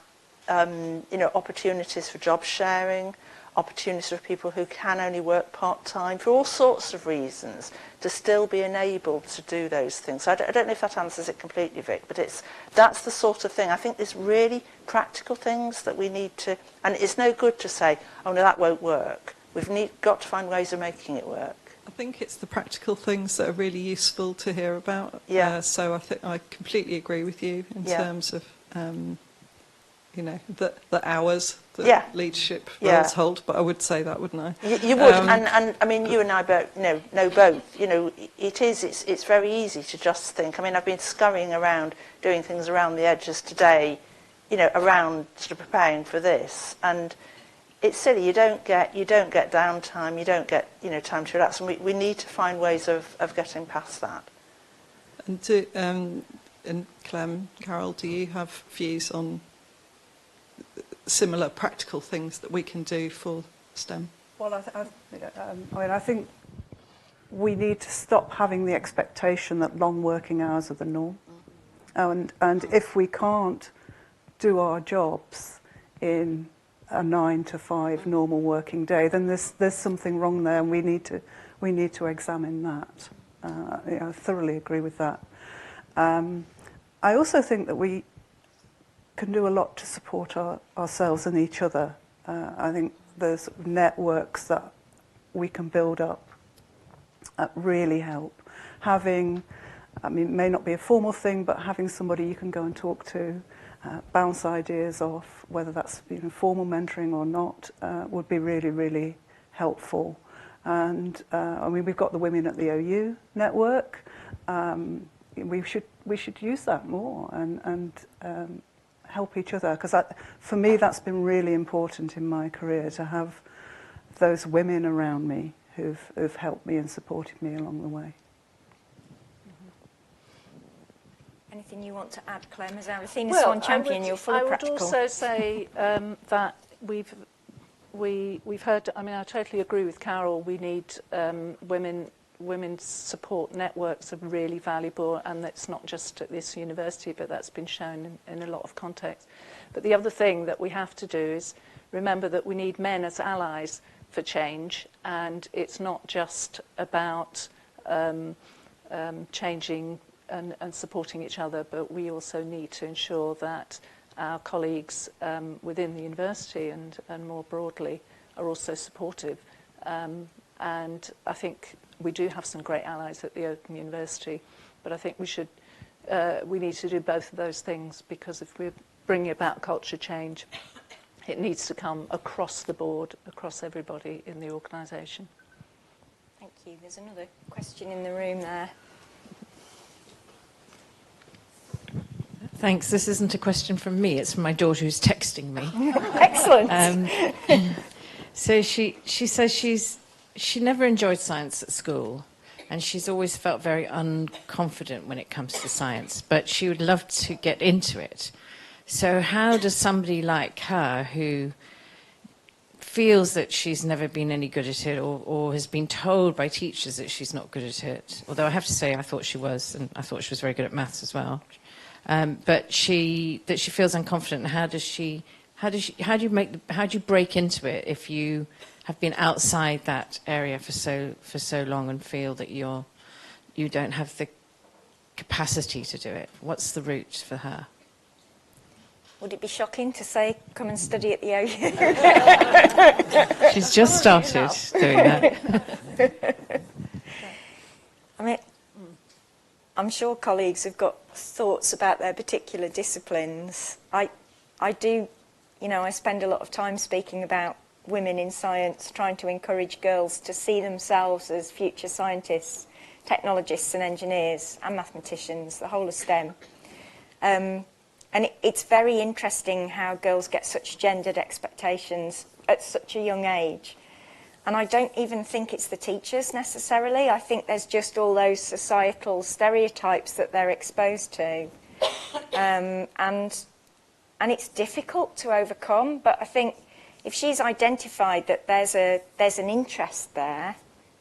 you know, opportunities for job sharing, opportunities for people who can only work part-time for all sorts of reasons to still be enabled to do those things. So I don't know if that answers it completely, Vic, but that's the sort of thing. I think there's really practical things that we need to, and it's no good to say, oh no, that won't work. We've got to find ways of making it work. I think it's the practical things that are really useful to hear about. Yeah. So I think I completely agree with you in terms of, you know, the hours that leadership roles hold. But I would say that, wouldn't I? You would, and I mean, you and I both know both. You know, it's very easy to just think. I mean, I've been scurrying around doing things around the edges today, you know, around sort of preparing for this, and it's silly. You don't get downtime. You don't get, you know, time to relax, and we need to find ways of getting past that. And Clem, Carol, do you have views on similar practical things that we can do for STEM? Well, I think we need to stop having the expectation that long working hours are the norm. And if we can't do our jobs in a 9 to 5 normal working day, then there's something wrong there, and we need to examine that. I thoroughly agree with that. I also think that we can do a lot to support ourselves and each other. I think there's networks that we can build up that really help. Having, I mean, it may not be a formal thing, but having somebody you can go and talk to, bounce ideas off, whether that's, you know, formal mentoring or not, would be really, really helpful. And I mean, we've got the Women at the OU network. We should use that more and help each other, because for me that's been really important in my career, to have those women around me who've helped me and supported me along the way. Anything you want to add, Clem? As our Athena Swan champion, you're full of practical. I would also say that we've heard. I mean, I totally agree with Carol. We need women's support networks are really valuable, and that's not just at this university, but that's been shown in a lot of contexts. But the other thing that we have to do is remember that we need men as allies for change, and it's not just about changing and supporting each other, but we also need to ensure that our colleagues within the university and more broadly are also supportive. And I think we do have some great allies at the Open University, but I think we need to do both of those things, because if we're bringing about culture change, it needs to come across the board, across everybody in the organisation. Thank you. There's another question in the room there. Thanks. This isn't a question from me. It's from my daughter who's texting me. Excellent. So she says she never enjoyed science at school, and she's always felt very unconfident when it comes to science, but she would love to get into it. So how does somebody like her, who feels that she's never been any good at it, or has been told by teachers that she's not good at it, although I have to say I thought she was, and I thought she was very good at maths as well, but she feels unconfident. How do you break into it if you have been outside that area for so long and feel that you don't have the capacity to do it? What's the route for her? Would it be shocking to say, come and study at the OU? She's just started doing that. I mean, I'm sure colleagues have got thoughts about their particular disciplines. I do, you know, I spend a lot of time speaking about women in science, trying to encourage girls to see themselves as future scientists, technologists and engineers and mathematicians, the whole of STEM. And it's very interesting how girls get such gendered expectations at such a young age. And I don't even think it's the teachers necessarily. I think there's just all those societal stereotypes that they're exposed to. And it's difficult to overcome, but I think if she's identified that there's an interest there,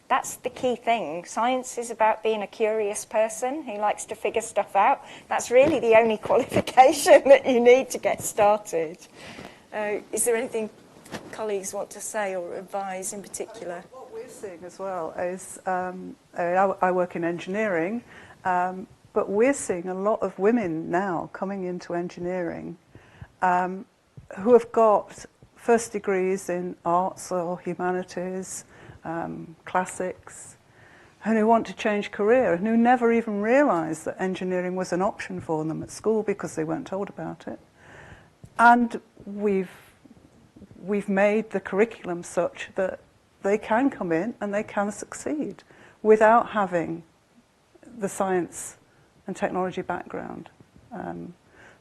that's the key thing. Science is about being a curious person who likes to figure stuff out. That's really the only qualification that you need to get started. Is there anything colleagues want to say or advise in particular? What we're seeing as well is, I work in engineering, but we're seeing a lot of women now coming into engineering who have got first degrees in arts or humanities, classics, and who want to change career and who never even realised that engineering was an option for them at school because they weren't told about it. And we've made the curriculum such that they can come in and they can succeed without having the science and technology background.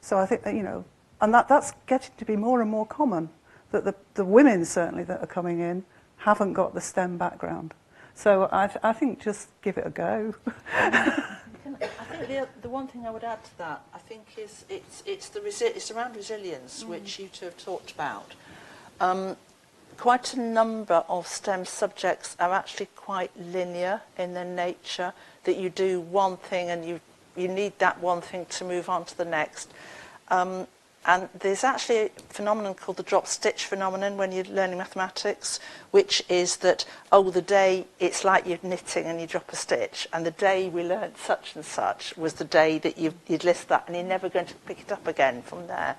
So I think that, and that's getting to be more and more common, that the women certainly that are coming in haven't got the STEM background. So I think just give it a go. I think the one thing I would add to that, I think, is it's around resilience, which you two have talked about. Quite a number of STEM subjects are actually quite linear in their nature, that you do one thing and you need that one thing to move on to the next. And there's actually a phenomenon called the drop-stitch phenomenon when you're learning mathematics, which is that, the day it's like you're knitting and you drop a stitch, and the day we learned such and such was the day that you'd list that, and you're never going to pick it up again from there.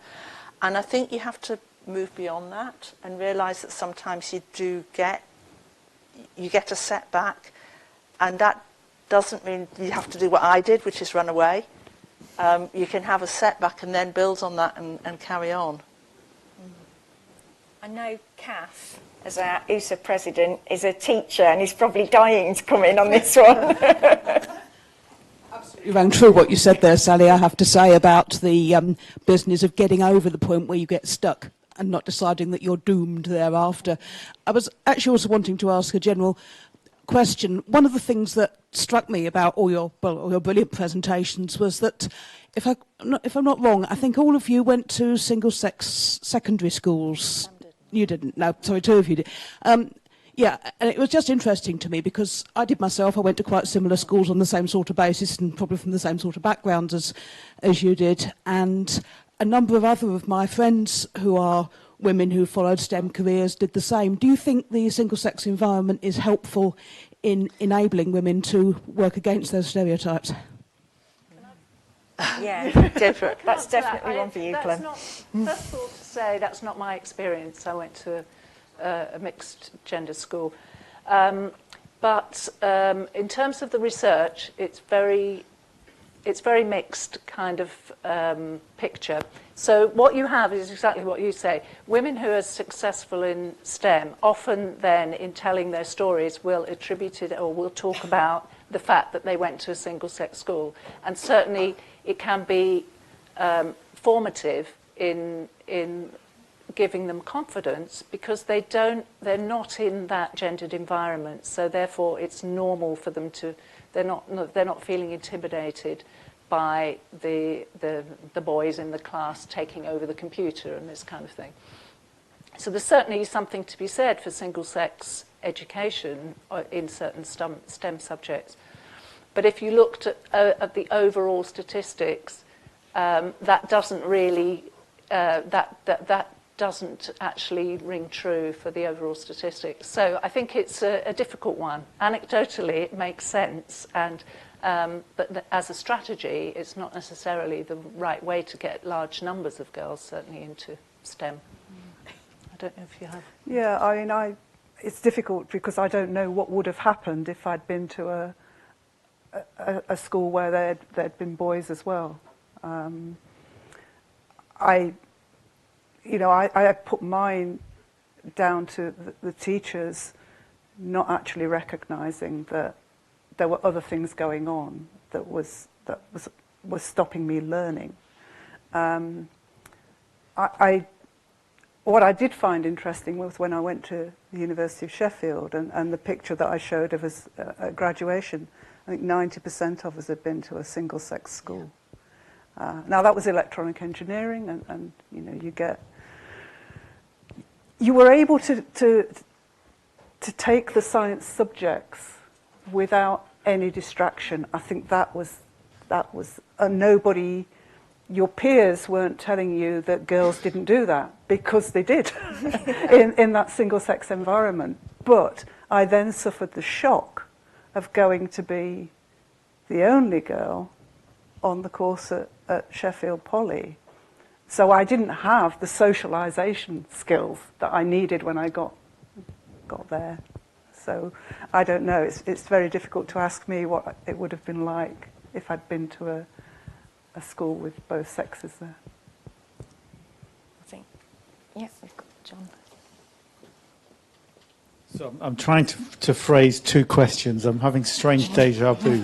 And I think you have to move beyond that and realise that sometimes you get a setback, and that doesn't mean you have to do what I did, which is run away. You can have a setback and then build on that and carry on. I know Kath, as our USA president, is a teacher and he's probably dying to come in on this one. You ran through what you said there, Sally, I have to say, about the business of getting over the point where you get stuck and not deciding that you're doomed thereafter. I was actually also wanting to ask a general question. One of the things that struck me about all your brilliant presentations was that, if I'm not wrong, I think all of you went to single-sex secondary schools. You didn't. No, sorry, two of you did. Yeah, and it was just interesting to me because I did myself. I went to quite similar schools on the same sort of basis and probably from the same sort of backgrounds as you did. And a number of other of my friends who are women who followed STEM careers did the same. Do you think the single-sex environment is helpful in enabling women to work against those stereotypes? Yeah, that's definitely one for you, Clem. First of all, to say that's not my experience. I went to a mixed gender school. But in terms of the research, it's very mixed kind of picture. So what you have is exactly what you say. Women who are successful in STEM often then, in telling their stories, will attribute it or will talk about the fact that they went to a single-sex school. And certainly it can be formative in giving them confidence because they're not in that gendered environment. So therefore it's normal for them to, they're not feeling intimidated by the boys in the class taking over the computer and this kind of thing. So there's certainly something to be said for single-sex education in certain STEM subjects. But if you looked at the overall statistics, that doesn't really that doesn't actually ring true for the overall statistics. So I think it's a difficult one. Anecdotally, it makes sense, and but as a strategy, it's not necessarily the right way to get large numbers of girls, certainly, into STEM. I don't know if you have. Yeah, I mean, it's difficult because I don't know what would have happened if I'd been to a school where there'd been boys as well. I put mine down to the teachers not actually recognising that there were other things going on that was stopping me learning. I what I did find interesting was when I went to the University of Sheffield and the picture that I showed of us at graduation, I think 90% of us had been to a single-sex school. Now that was electronic engineering, and you know, you were able to take the science subjects without any distraction. I think that was nobody. Your peers weren't telling you that girls didn't do that, because they did in that single-sex environment. But I then suffered the shock of going to be the only girl on the course at Sheffield Poly. So I didn't have the socialisation skills that I needed when I got there. So I don't know. It's very difficult to ask me what it would have been like if I'd been to a school with both sexes there. I think, yeah, we've got John. So I'm trying to phrase two questions. I'm having strange deja vu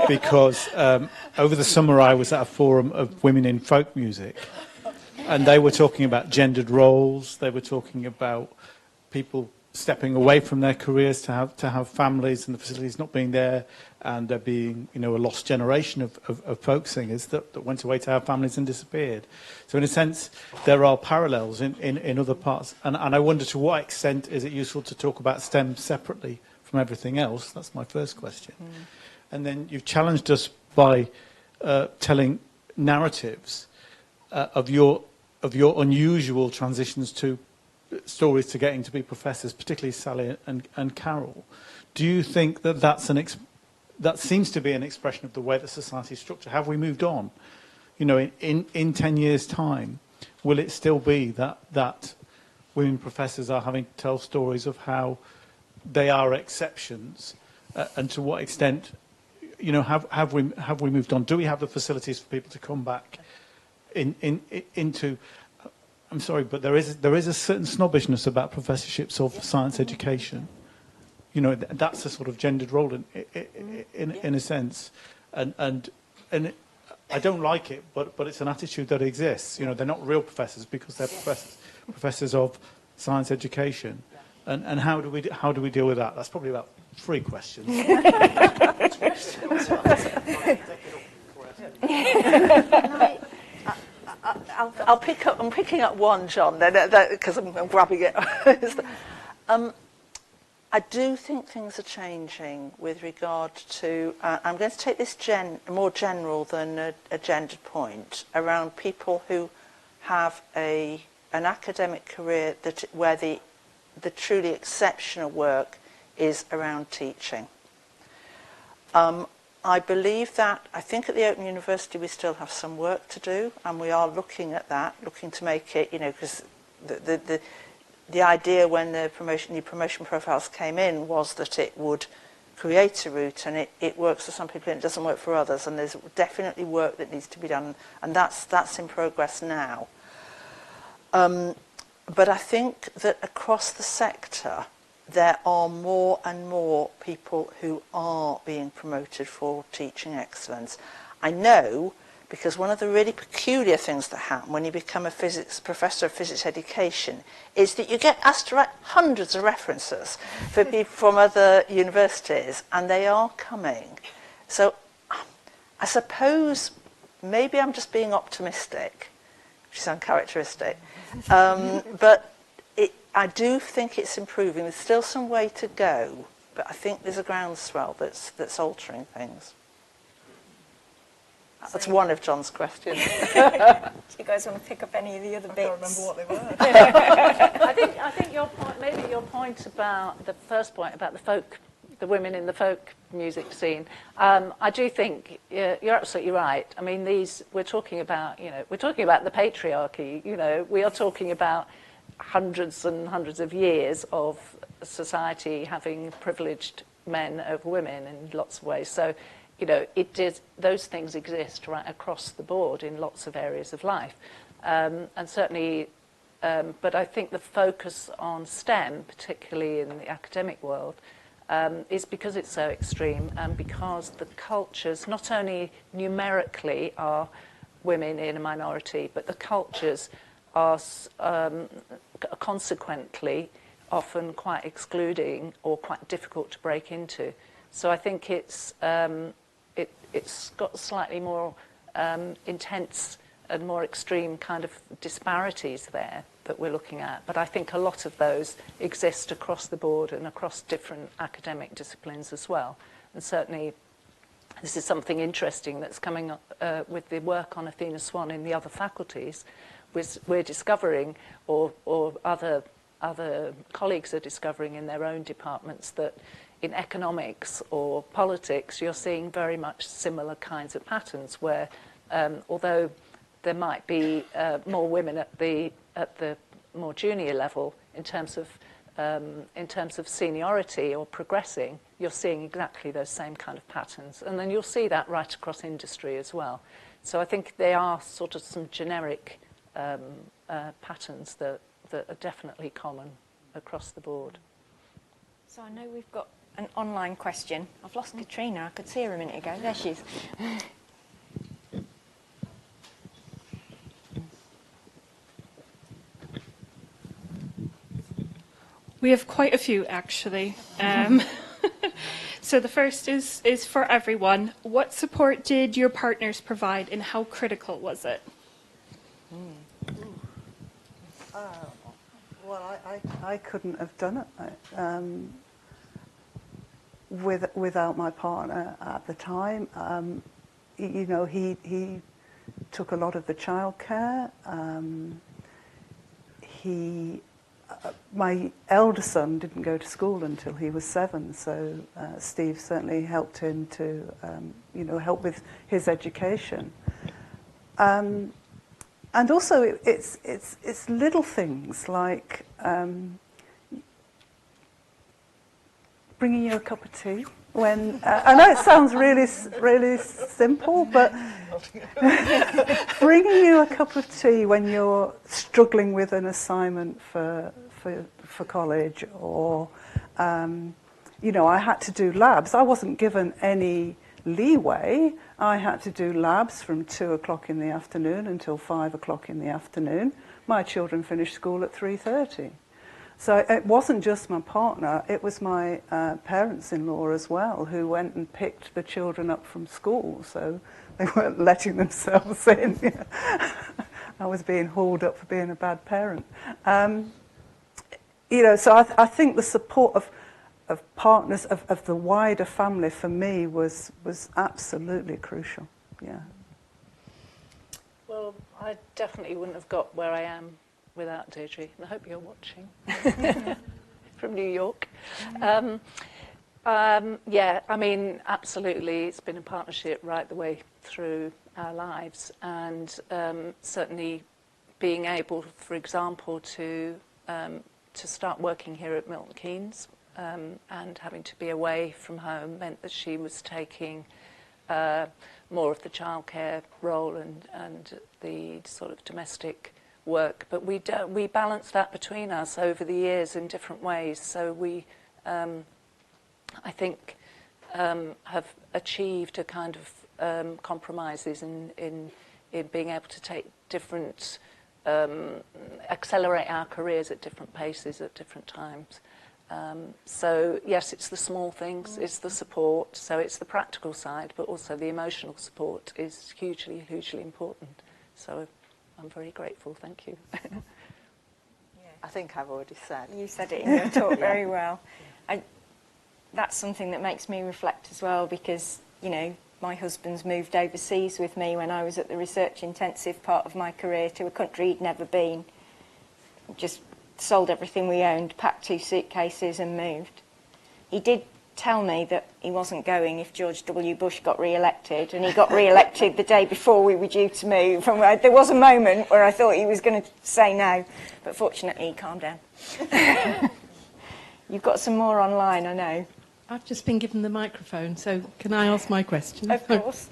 because over the summer I was at a forum of women in folk music, and they were talking about gendered roles. They were talking about people stepping away from their careers to have families, and the facilities not being there, and there being, you know, a lost generation of folk singers that went away to have families and disappeared. So in a sense, there are parallels in other parts. And I wonder, to what extent is it useful to talk about STEM separately from everything else? That's my first question. And then you've challenged us by telling narratives of your unusual transitions to stories to getting to be professors, particularly Sally and Carol. Do you think that that seems to be an expression of the way that society is structured? Have we moved on? You know, in 10 years' time, will it still be that women professors are having to tell stories of how they are exceptions, and to what extent, you know, have we moved on? Do we have the facilities for people to come back into? I'm sorry, but there is a certain snobbishness about professorships of science education. You know, that's a sort of gendered role in a sense, and I don't like it, but it's an attitude that exists. You know, they're not real professors because they're professors of science education, and how do we deal with that? That's probably about 3 questions. I'm picking up one, John, because I'm grabbing it. I do think things are changing with regard to, I'm going to take this more general than a gendered point, around people who have an academic career where the truly exceptional work is around teaching. I believe that, I think at the Open University we still have some work to do, and we are looking at that, looking to make it, you know, because the idea when the promotion profiles came in was that it would create a route, and it works for some people and it doesn't work for others, and there's definitely work that needs to be done, and that's in progress now. But I think that across the sector there are more and more people who are being promoted for teaching excellence. I know, because one of the really peculiar things that happen when you become a professor of physics education is that you get asked to write hundreds of references for people from other universities, and they are coming. So I suppose maybe I'm just being optimistic, which is uncharacteristic, but I do think it's improving. There's still some way to go, but I think there's a groundswell that's altering things. That's one of John's questions. Do you guys want to pick up any of the other bits? I can't remember what they were. I think your point about the first point about the women in the folk music scene. I do think you're absolutely right. I mean, we're talking about the patriarchy. You know, we are talking about hundreds and hundreds of years of society having privileged men over women in lots of ways. So, you know, those things exist right across the board in lots of areas of life. And certainly, but I think the focus on STEM, particularly in the academic world, is because it's so extreme, and because the cultures, not only numerically are women in a minority, but the cultures are consequently often quite excluding or quite difficult to break into. So I think it's got slightly more intense and more extreme kind of disparities there that we're looking at. But I think a lot of those exist across the board and across different academic disciplines as well. And certainly this is something interesting that's coming up with the work on Athena Swan in the other faculties. We're discovering, or other colleagues are discovering in their own departments, that in economics or politics you're seeing very much similar kinds of patterns where although there might be more women at the more junior level in terms of seniority or progressing, you're seeing exactly those same kind of patterns. And then you'll see that right across industry as well. So I think they are sort of some generic patterns that are definitely common across the board. So I know we've got an online question. I've lost Katrina. I could see her a minute ago. There she is. We have quite a few, actually. So the first is for everyone. What support did your partners provide, and how critical was it? Well, I couldn't have done it without my partner at the time. You know, he took a lot of the childcare. My elder son didn't go to school until he was 7, so Steve certainly helped him to, help with his education. And also, it's little things like bringing you a cup of tea. When I know it sounds really simple, but bringing you a cup of tea when you're struggling with an assignment for college, or I had to do labs. I wasn't given any leeway. I had to do labs from 2 o'clock in the afternoon until 5 o'clock in the afternoon. My children finished school at 3:30. So it wasn't just my partner, it was my parents-in-law as well, who went and picked the children up from school, so they weren't letting themselves in. I was being hauled up for being a bad parent. So I think the support of partners, of the wider family, for me was absolutely crucial, yeah. Well, I definitely wouldn't have got where I am without Deirdre, and I hope you're watching from New York. Yeah, I mean, absolutely, it's been a partnership right the way through our lives, and certainly being able, for example, to start working here at Milton Keynes and having to be away from home meant that she was taking more of the childcare role and the sort of domestic work, but we balanced that between us over the years in different ways. So we, I think, have achieved a kind of compromises in being able to take different, accelerate our careers at different paces at different times. So yes, it's the small things, it's the support, so it's the practical side, but also the emotional support is hugely, hugely important. So I'm very grateful, thank you. I think I've already said. You said it in your talk very well. That's something that makes me reflect as well, because, my husband's moved overseas with me when I was at the research intensive part of my career to a country he'd never been. Just sold everything we owned, packed 2 suitcases and moved. He did tell me that he wasn't going if George W. Bush got re-elected, and he got re-elected the day before we were due to move. And there was a moment where I thought he was going to say no, but fortunately he calmed down. You've got some more online, I know. I've just been given the microphone, so can I ask my question? Of course.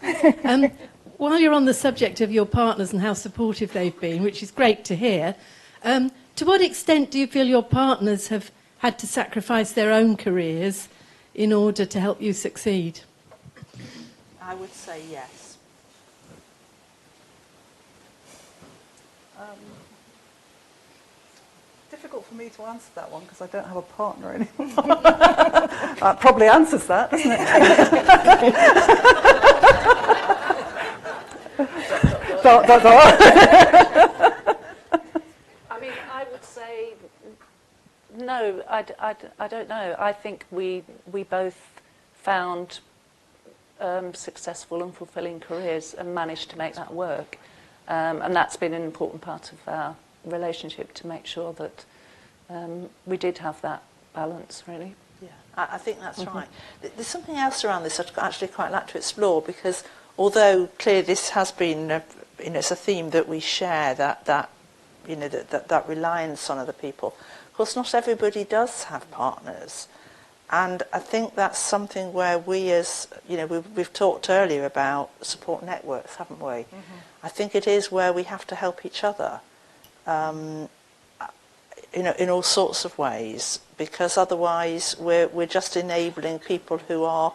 While you're on the subject of your partners and how supportive they've been, which is great to hear, to what extent do you feel your partners have had to sacrifice their own careers in order to help you succeed? I would say yes. Difficult for me to answer that one because I don't have a partner anymore. That probably answers that, doesn't it? I mean, I would say no. I don't know. I think we both found successful and fulfilling careers and managed to make that work, and that's been an important part of our relationship, to make sure that we did have that balance, really. Yeah, I think that's right. There's something else around this I'd actually quite like to explore, because although clearly this has been, it's a theme that we share, that reliance on other people. Of course, not everybody does have partners, and I think that's something where we, as we've talked earlier about support networks, haven't we? I think it is where we have to help each other. In all sorts of ways, because otherwise we're just enabling people who are,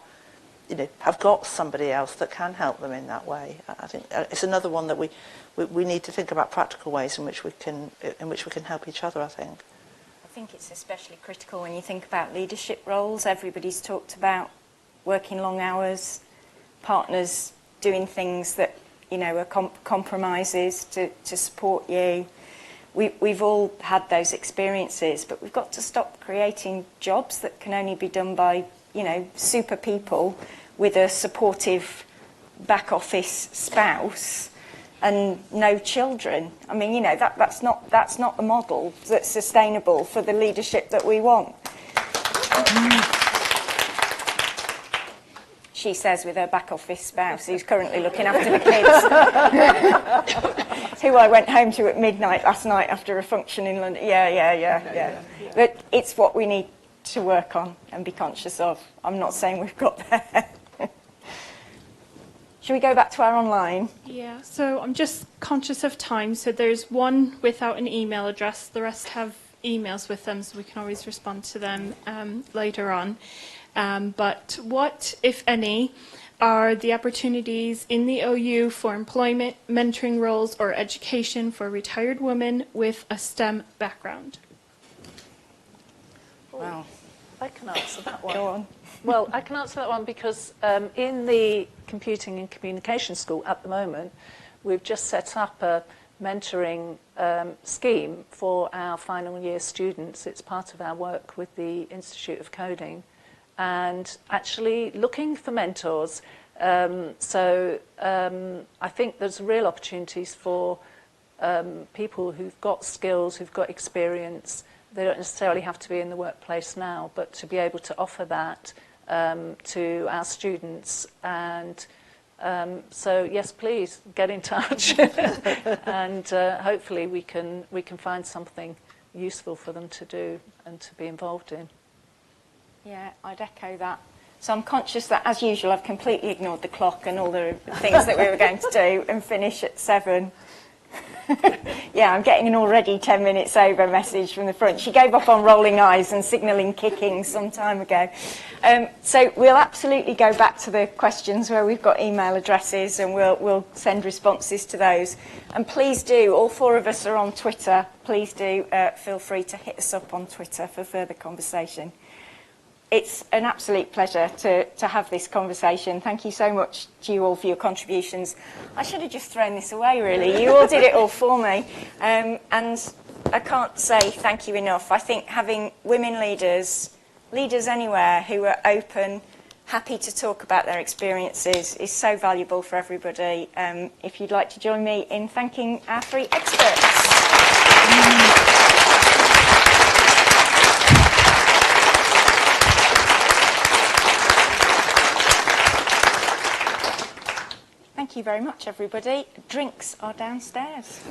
have got somebody else that can help them in that way. I think it's another one that we need to think about practical ways in which we can help each other. I think it's especially critical when you think about leadership roles. Everybody's talked about working long hours, partners doing things that are compromises to support you. We've all had those experiences, but we've got to stop creating jobs that can only be done by, super people with a supportive back office spouse and no children. I mean, that's not the model that's sustainable for the leadership that we want. She says, with her back office spouse who's currently looking after the kids, who I went home to at midnight last night after a function in London. Yeah. But it's what we need to work on and be conscious of. I'm not saying we've got there. Should we go back to our online? Yeah, so I'm just conscious of time. So there's one without an email address. The rest have emails with them, so we can always respond to them later on. But what, if any, are the opportunities in the OU for employment, mentoring roles, or education for retired women with a STEM background? Wow. I can answer that one. Go on. Well, I can answer that one because in the Computing and Communication School at the moment, we've just set up a mentoring scheme for our final year students. It's part of our work with the Institute of Coding, and actually looking for mentors. So I think there's real opportunities for people who've got skills, who've got experience. They don't necessarily have to be in the workplace now, but to be able to offer that to our students. And so yes, please get in touch, and hopefully we can find something useful for them to do and to be involved in. Yeah, I'd echo that. So I'm conscious that, as usual, I've completely ignored the clock and all the things that we were going to do and finish at 7. Yeah, I'm getting an already 10 minutes over message from the front. She gave up on rolling eyes and signalling kicking some time ago. So we'll absolutely go back to the questions where we've got email addresses, and we'll send responses to those. And please do, all 4 of us are on Twitter. Please do feel free to hit us up on Twitter for further conversation. It's an absolute pleasure to have this conversation. Thank you so much to you all for your contributions. I should have just thrown this away, really. You all did it all for me. And I can't say thank you enough. I think having women leaders anywhere who are open, happy to talk about their experiences is so valuable for everybody. If you'd like to join me in thanking our 3 experts. Thank you very much, everybody. Drinks are downstairs.